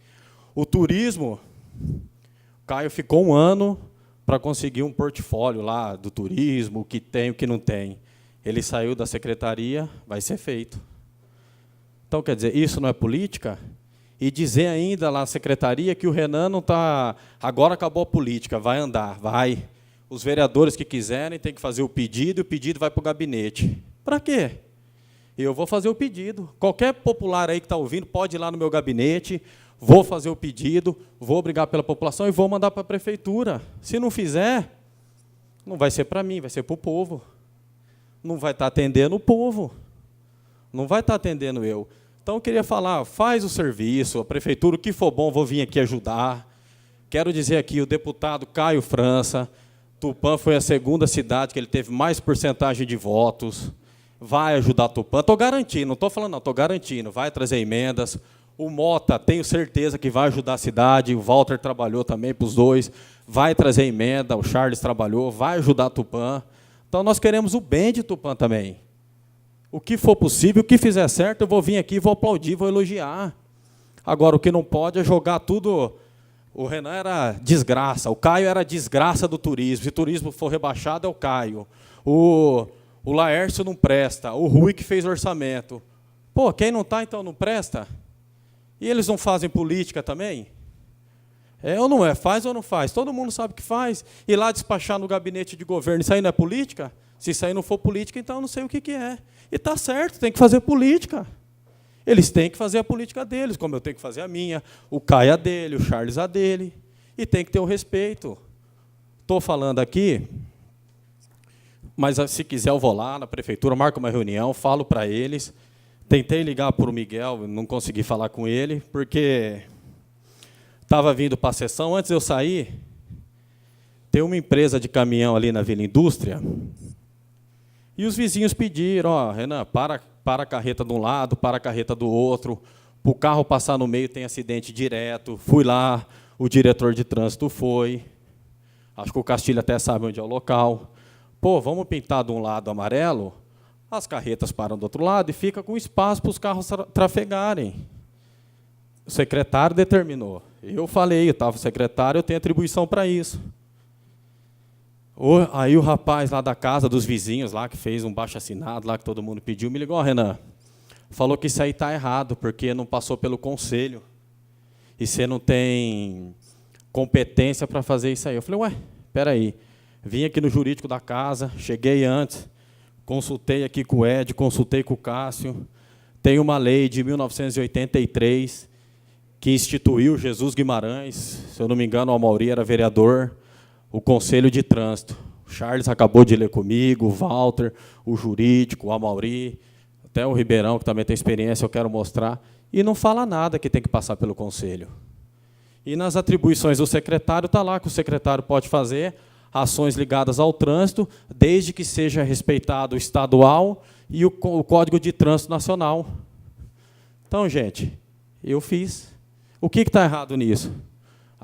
O turismo, o Caio ficou 1 ano para conseguir um portfólio lá do turismo, o que tem, o que não tem. Ele saiu da secretaria, vai ser feito. Então, quer dizer, isso não é política? E dizer ainda lá na secretaria que o Renan não está... Agora acabou a política, vai andar, vai. Os vereadores que quiserem têm que fazer o pedido, e o pedido vai para o gabinete. Para quê? Eu vou fazer o pedido. Qualquer popular aí que está ouvindo pode ir lá no meu gabinete, vou fazer o pedido, vou brigar pela população e vou mandar para a prefeitura. Se não fizer, não vai ser para mim, vai ser para o povo. Não vai estar atendendo o povo. Não vai estar atendendo eu. Então, eu queria falar, faz o serviço, a prefeitura, o que for bom, vou vir aqui ajudar. Quero dizer aqui, o deputado Caio França, Tupã foi a segunda cidade que ele teve mais porcentagem de votos. Vai ajudar Tupã. Estou garantindo, não estou falando não, estou garantindo. Vai trazer emendas. O Mota, tenho certeza que vai ajudar a cidade. O Walter trabalhou também para os dois. Vai trazer emenda, o Charles trabalhou, vai ajudar Tupã. Então, nós queremos o bem de Tupã também. O que for possível, o que fizer certo, eu vou vir aqui, vou aplaudir, vou elogiar. Agora, o que não pode é jogar tudo... O Renan era desgraça, o Caio era desgraça do turismo. Se o turismo for rebaixado, é o Caio. O Laércio não presta, o Rui que fez orçamento. Pô, quem não está, então, não presta? E eles não fazem política também? É ou não é? Faz ou não faz? Todo mundo sabe que faz. Ir lá despachar no gabinete de governo, isso aí não é política? Se isso aí não for política, então eu não sei o que é. E está certo, tem que fazer política. Eles têm que fazer a política deles, como eu tenho que fazer a minha, o Caio a dele, o Charles a dele. E tem que ter o respeito. Estou falando aqui, mas se quiser eu vou lá na prefeitura, marco uma reunião, falo para eles. Tentei ligar para o Miguel, não consegui falar com ele, porque estava vindo para a sessão. Antes de eu sair, tem uma empresa de caminhão ali na Vila Indústria, e os vizinhos pediram, ó, Renan, para a carreta de um lado, para a carreta do outro, para o carro passar no meio tem acidente direto. Fui lá, o diretor de trânsito foi, acho que o Castilho até sabe onde é o local. Pô, vamos pintar de um lado amarelo, as carretas param do outro lado e fica com espaço para os carros trafegarem. O secretário determinou. Eu falei, eu estava secretário, eu tenho atribuição para isso. Aí o rapaz lá da casa dos vizinhos, lá que fez um baixo-assinado, lá que todo mundo pediu, me ligou, Renan, falou que isso aí está errado, porque não passou pelo conselho. E você não tem competência para fazer isso aí. Eu falei, ué, espera aí. Vim aqui no jurídico da casa, cheguei antes, consultei aqui com o Ed, consultei com o Cássio. Tem uma lei de 1983 que instituiu Jesus Guimarães, se eu não me engano, o Amauri era vereador, o Conselho de Trânsito. O Charles acabou de ler comigo, o Walter, o jurídico, o Amauri, até o Ribeirão, que também tem experiência, eu quero mostrar. E não fala nada que tem que passar pelo Conselho. E nas atribuições do secretário, está lá que o secretário pode fazer ações ligadas ao trânsito, desde que seja respeitado o estadual e o Código de Trânsito Nacional. Então, gente, eu fiz. O que está errado nisso?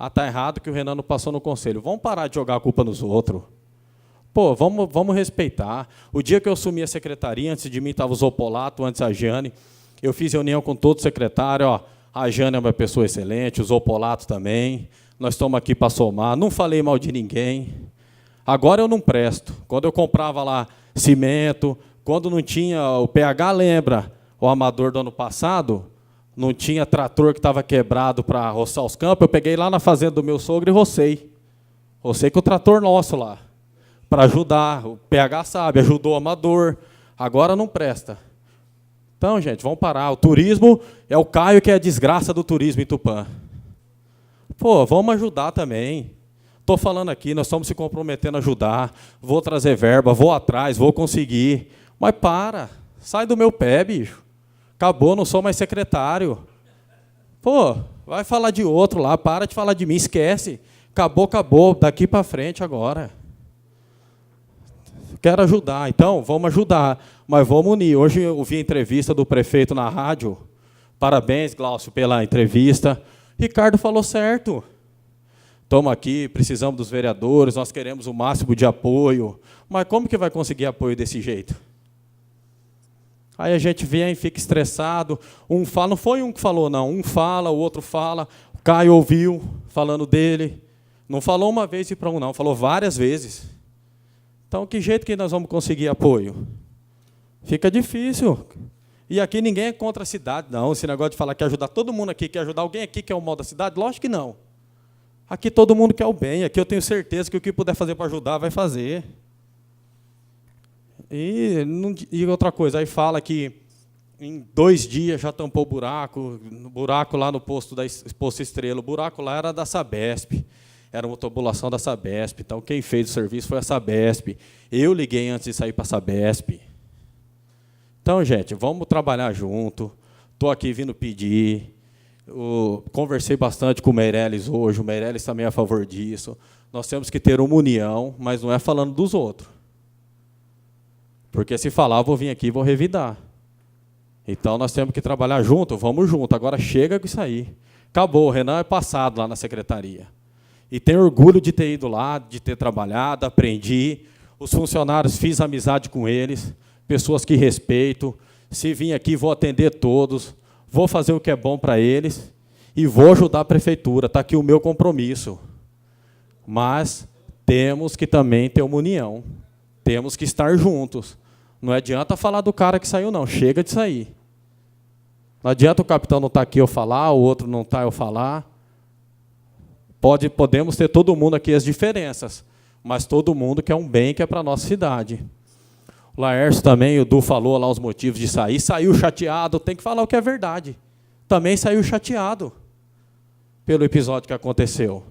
Está errado que o Renan não passou no conselho. Vamos parar de jogar a culpa nos outros. Pô, vamos respeitar. O dia que eu assumi a secretaria, antes de mim estava o Zopolato, antes a Jane. Eu fiz reunião com todo o secretário. Ó, a Jane é uma pessoa excelente, o Zopolato também. Nós estamos aqui para somar. Não falei mal de ninguém. Agora eu não presto. Quando eu comprava lá cimento, quando não tinha o PH, lembra? O amador do ano passado, não tinha trator que estava quebrado para roçar os campos, eu peguei lá na fazenda do meu sogro e rocei. Rocei com o trator nosso lá, para ajudar. O PH sabe, ajudou o amador. Agora não presta. Então, gente, vamos parar. O turismo é o Caio que é a desgraça do turismo em Tupã. Pô, vamos ajudar também. Estou falando aqui, nós estamos se comprometendo a ajudar. Vou trazer verba, vou atrás, vou conseguir. Mas para, sai do meu pé, bicho. Acabou, não sou mais secretário. Pô, vai falar de outro lá, para de falar de mim, esquece. Acabou, acabou, daqui para frente agora. Quero ajudar, então vamos ajudar, mas vamos unir. Hoje eu ouvi a entrevista do prefeito na rádio. Parabéns, Glaucio, pela entrevista. Ricardo falou certo. Estamos aqui, precisamos dos vereadores, nós queremos o máximo de apoio. Mas como que vai conseguir apoio desse jeito? Aí a gente vem, fica estressado, um fala, não foi um que falou, não, um fala, o outro fala, o Caio ouviu falando dele, não falou uma vez e para um não, falou várias vezes. Então, que jeito que nós vamos conseguir apoio? Fica difícil. E aqui ninguém é contra a cidade, não. Esse negócio de falar que ajudar todo mundo aqui, quer ajudar alguém aqui que é o mal da cidade, lógico que não. Aqui todo mundo quer o bem. Aqui eu tenho certeza que o que puder fazer para ajudar, vai fazer. E outra coisa, aí fala que em 2 dias já tampou o buraco lá no posto Estrela. O buraco lá era da Sabesp, era uma tubulação da Sabesp. Então, quem fez o serviço foi a Sabesp. Eu liguei antes de sair para a Sabesp. Então, gente, vamos trabalhar junto. Estou aqui vindo pedir. Conversei bastante com o Meirelles hoje. O Meirelles também é a favor disso. Nós temos que ter uma união, mas não é falando dos outros. Porque se falar, eu vou vir aqui e vou revidar. Então, nós temos que trabalhar junto, vamos junto. Agora chega com isso aí. Acabou, o Renan é passado lá na secretaria. E tenho orgulho de ter ido lá, de ter trabalhado, aprendi. Os funcionários, fiz amizade com eles, pessoas que respeito. Se vim aqui, vou atender todos, vou fazer o que é bom para eles e vou ajudar a prefeitura. Está aqui o meu compromisso. Mas temos que também ter uma união. Temos que estar juntos. Não adianta falar do cara que saiu, não. Chega de sair. Não adianta o capitão não estar aqui eu falar, o outro não está eu falar. Podemos ter todo mundo aqui as diferenças, mas todo mundo quer um bem que é para a nossa cidade. O Laércio também, o Du falou lá os motivos de sair. Saiu chateado, tem que falar o que é verdade. Também saiu chateado pelo episódio que aconteceu.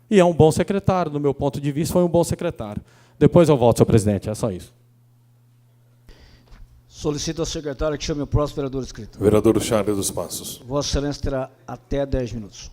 E é um bom secretário, do meu ponto de vista, foi um bom secretário. Depois eu volto, senhor presidente, é só isso. Solicito ao secretário que chame o próximo vereador inscrito. Vereador Charles dos Passos. Vossa Excelência terá até 10 minutos.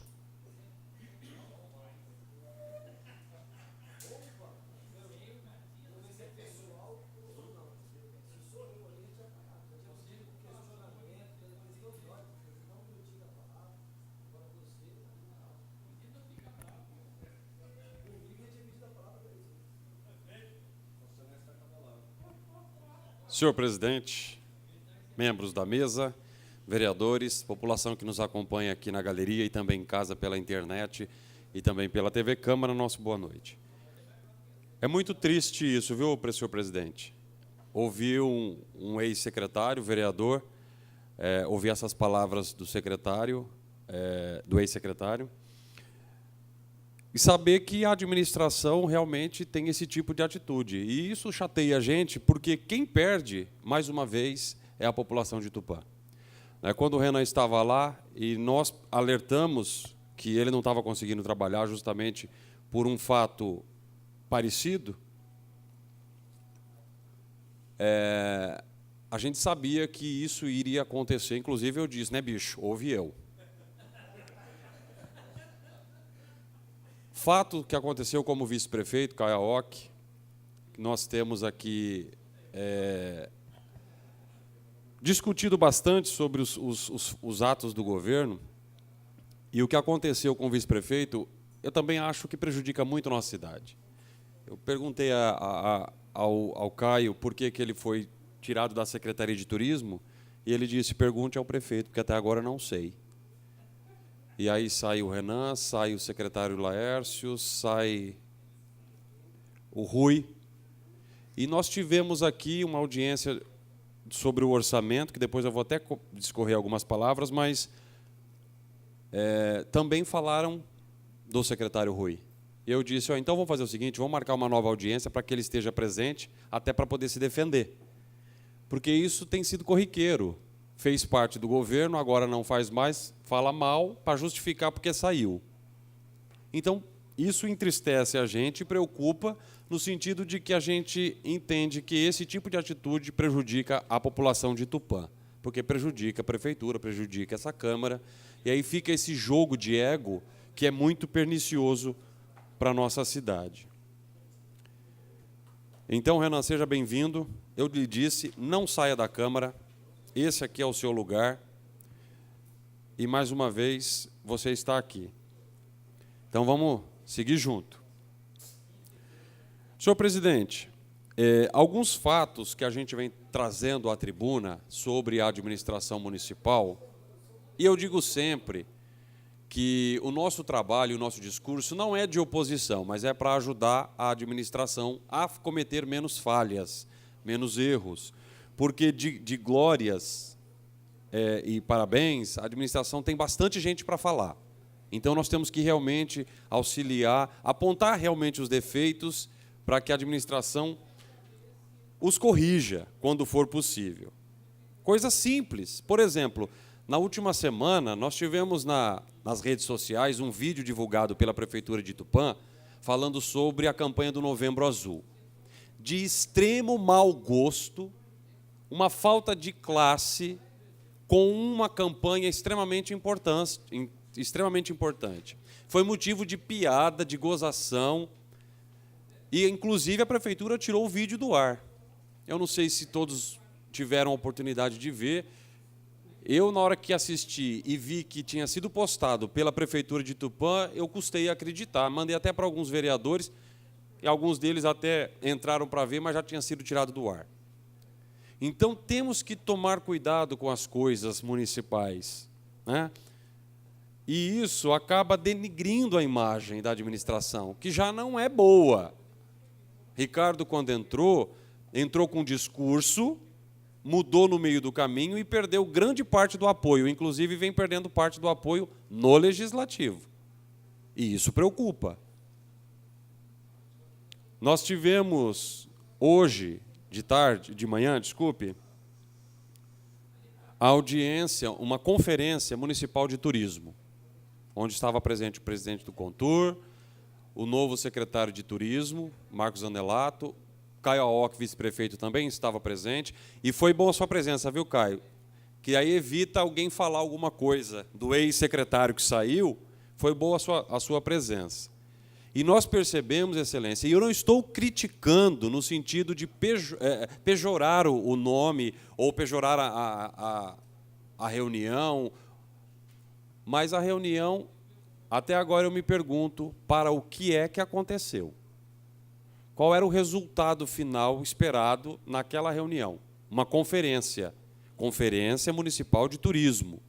Senhor presidente, membros da mesa, vereadores, população que nos acompanha aqui na galeria e também em casa pela internet e também pela TV Câmara, nosso boa noite. É muito triste isso, viu, senhor presidente? Ouvir um ex-secretário, vereador, ouvir essas palavras do secretário, do ex-secretário, e saber que a administração realmente tem esse tipo de atitude. E isso chateia a gente, porque quem perde, mais uma vez, é a população de Tupã. Quando o Renan estava lá, e nós alertamos que ele não estava conseguindo trabalhar justamente por um fato parecido, a gente sabia que isso iria acontecer. Inclusive, eu disse, né, bicho, ouve eu. Fato que aconteceu como vice-prefeito, Caiaoque, nós temos aqui discutido bastante sobre os atos do governo, e o que aconteceu com o vice-prefeito, eu também acho que prejudica muito a nossa cidade. Eu perguntei ao Caio por que ele foi tirado da Secretaria de Turismo, e ele disse, pergunte ao prefeito, porque até agora não sei. E aí sai o Renan, sai o secretário Laércio, sai o Rui. E nós tivemos aqui uma audiência sobre o orçamento, que depois eu vou até discorrer algumas palavras, mas também falaram do secretário Rui. Eu disse, então vamos fazer o seguinte, vamos marcar uma nova audiência para que ele esteja presente, até para poder se defender. Porque isso tem sido corriqueiro. Fez parte do governo, agora não faz mais, fala mal para justificar porque saiu. Então, isso entristece a gente e preocupa no sentido de que a gente entende que esse tipo de atitude prejudica a população de Tupã, porque prejudica a prefeitura, prejudica essa Câmara, e aí fica esse jogo de ego que é muito pernicioso para a nossa cidade. Então, Renan, seja bem-vindo. Eu lhe disse, não saia da Câmara. Esse aqui é o seu lugar, e, mais uma vez, você está aqui. Então, vamos seguir junto. Senhor presidente, alguns fatos que a gente vem trazendo à tribuna sobre a administração municipal, e eu digo sempre que o nosso trabalho, o nosso discurso não é de oposição, mas é para ajudar a administração a cometer menos falhas, menos erros. porque de glórias e parabéns, a administração tem bastante gente para falar. Então, nós temos que realmente auxiliar, apontar realmente os defeitos para que a administração os corrija quando for possível. Coisa simples. Por exemplo, na última semana, nós tivemos nas redes sociais um vídeo divulgado pela Prefeitura de Tupã falando sobre a campanha do Novembro Azul. De extremo mau gosto, uma falta de classe, com uma campanha extremamente importante. Foi motivo de piada, de gozação, e, inclusive, a Prefeitura tirou o vídeo do ar. Eu não sei se todos tiveram a oportunidade de ver. Eu, na hora que assisti e vi que tinha sido postado pela Prefeitura de Tupã, eu custei a acreditar. Mandei até para alguns vereadores, e alguns deles até entraram para ver, mas já tinha sido tirado do ar. Então, temos que tomar cuidado com as coisas municipais, né? E isso acaba denigrindo a imagem da administração, que já não é boa. Ricardo, quando entrou com um discurso, mudou no meio do caminho e perdeu grande parte do apoio, inclusive vem perdendo parte do apoio no Legislativo. E isso preocupa. Nós tivemos hoje, de manhã, a audiência, uma conferência municipal de turismo, onde estava presente o presidente do Contur, o novo secretário de turismo, Marcos Anelato, Caio Aoki, vice-prefeito, também estava presente, e foi bom a sua presença, viu, Caio? Que aí evita alguém falar alguma coisa do ex-secretário que saiu, foi boa a sua presença. E nós percebemos, Excelência, e eu não estou criticando no sentido de pejorar o nome ou pejorar a reunião, mas a reunião, até agora eu me pergunto, para o que é que aconteceu? Qual era o resultado final esperado naquela reunião? Uma conferência, Conferência Municipal de Turismo.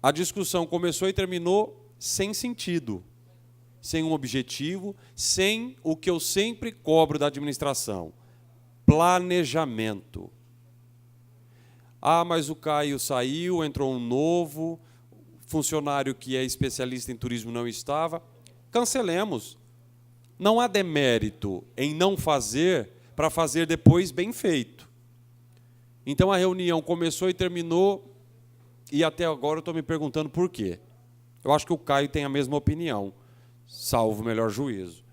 A discussão começou e terminou sem sentido, sem um objetivo, sem o que eu sempre cobro da administração: planejamento. Ah, mas o Caio saiu, entrou um novo, funcionário que é especialista em turismo não estava. Cancelemos. Não há demérito em não fazer para fazer depois bem feito. Então, a reunião começou e terminou, e até agora eu estou me perguntando por quê. Eu acho que o Caio tem a mesma opinião, salvo o melhor juízo.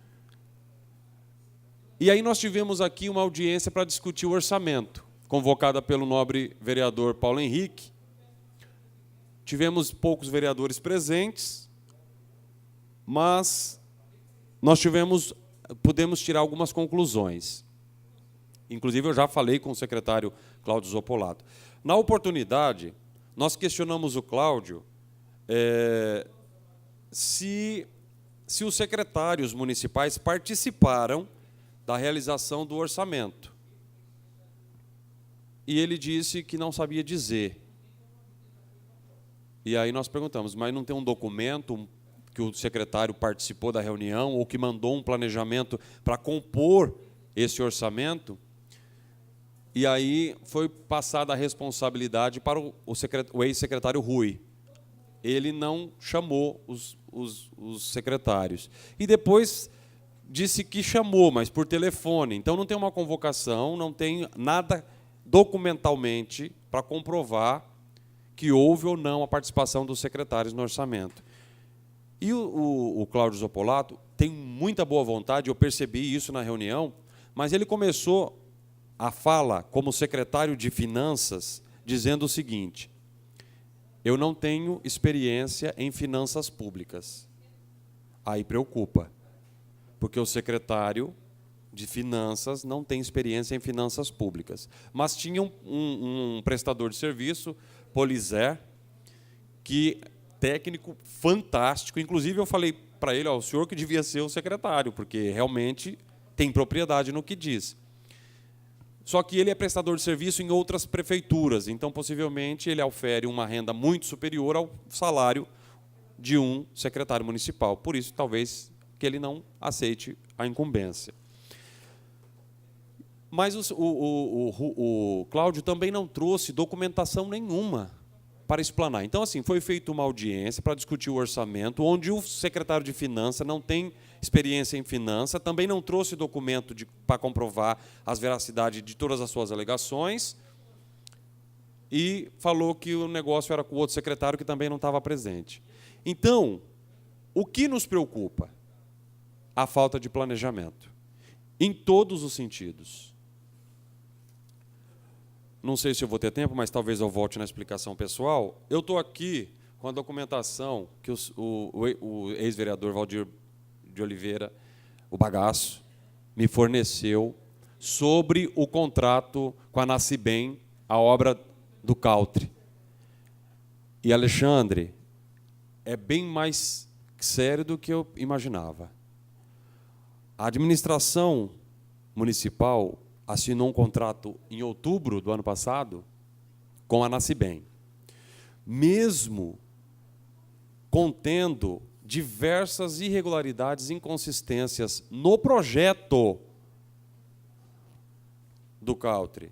E aí nós tivemos aqui uma audiência para discutir o orçamento, convocada pelo nobre vereador Paulo Henrique. Tivemos poucos vereadores presentes, mas nós pudemos tirar algumas conclusões. Inclusive, eu já falei com o secretário Cláudio Zoppolato. Na oportunidade, nós questionamos o Cláudio se os secretários municipais participaram da realização do orçamento. E ele disse que não sabia dizer. E aí nós perguntamos, mas não tem um documento que o secretário participou da reunião ou que mandou um planejamento para compor esse orçamento? E aí foi passada a responsabilidade para o ex-secretário Rui. Ele não chamou os secretários. E depois disse que chamou, mas por telefone. Então, não tem uma convocação, não tem nada documentalmente para comprovar que houve ou não a participação dos secretários no orçamento. E o Cláudio Zoppolato tem muita boa vontade, eu percebi isso na reunião, mas ele começou a fala como secretário de Finanças dizendo o seguinte: eu não tenho experiência em finanças públicas. Aí preocupa, porque o secretário de Finanças não tem experiência em finanças públicas. Mas tinha um prestador de serviço, Polizer, que técnico fantástico. Inclusive, eu falei para ele, o senhor que devia ser o secretário, porque realmente tem propriedade no que diz. Só que ele é prestador de serviço em outras prefeituras, então, possivelmente, ele ofere uma renda muito superior ao salário de um secretário municipal. Por isso, talvez, que ele não aceite a incumbência. Mas o Cláudio também não trouxe documentação nenhuma para explanar. Então, assim, foi feita uma audiência para discutir o orçamento, onde o secretário de Finanças não tem experiência em finança, também não trouxe documento para comprovar as veracidades de todas as suas alegações, e falou que o negócio era com o outro secretário que também não estava presente. Então, o que nos preocupa? A falta de planejamento, em todos os sentidos. Não sei se eu vou ter tempo, mas talvez eu volte na explicação pessoal. Eu estou aqui com a documentação que o ex-vereador Valdir de Oliveira, o Bagaço, me forneceu sobre o contrato com a Nascibem, a obra do Caltri. E, Alexandre, é bem mais sério do que eu imaginava. A administração municipal assinou um contrato em outubro do ano passado com a Nascibem, mesmo contendo diversas irregularidades e inconsistências no projeto do Caltri.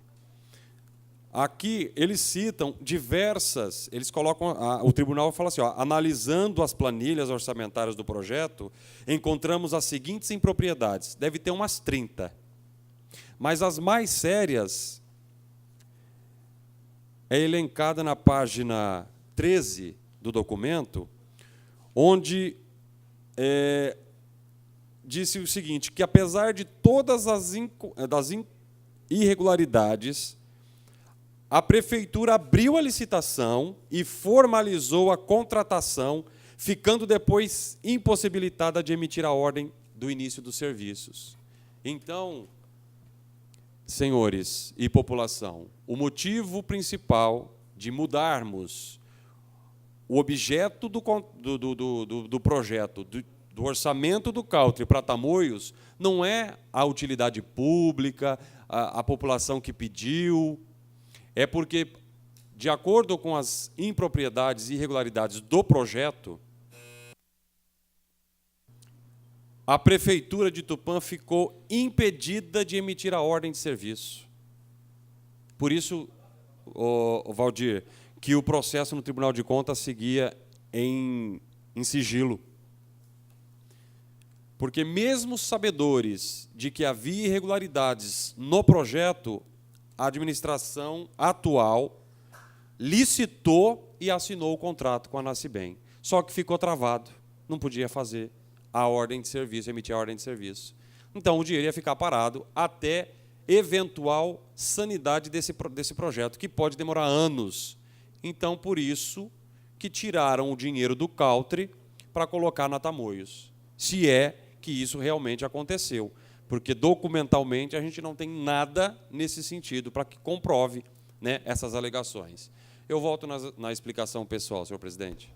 Aqui eles citam diversas, eles colocam, o tribunal fala assim, analisando as planilhas orçamentárias do projeto, encontramos as seguintes impropriedades, deve ter umas 30. Mas as mais sérias é elencada na página 13 do documento, onde disse o seguinte, que apesar de todas as irregularidades, a prefeitura abriu a licitação e formalizou a contratação, ficando depois impossibilitada de emitir a ordem do início dos serviços. Então, senhores e população, o motivo principal de mudarmos o objeto do projeto, do orçamento do Caltri para Tamoios, não é a utilidade pública, a população que pediu, é porque, de acordo com as impropriedades e irregularidades do projeto, a Prefeitura de Tupã ficou impedida de emitir a ordem de serviço. Por isso, Valdir, que o processo no Tribunal de Contas seguia em sigilo. Porque mesmo sabedores de que havia irregularidades no projeto, a administração atual licitou e assinou o contrato com a Nascibem. Só que ficou travado, não podia fazer a ordem de serviço, emitir a ordem de serviço. Então, o dinheiro ia ficar parado até eventual sanidade desse projeto, que pode demorar anos. Então, por isso que tiraram o dinheiro do Caltri para colocar na Tamoios, se é que isso realmente aconteceu. Porque, documentalmente, a gente não tem nada nesse sentido para que comprove, né, essas alegações. Eu volto na explicação pessoal, senhor presidente.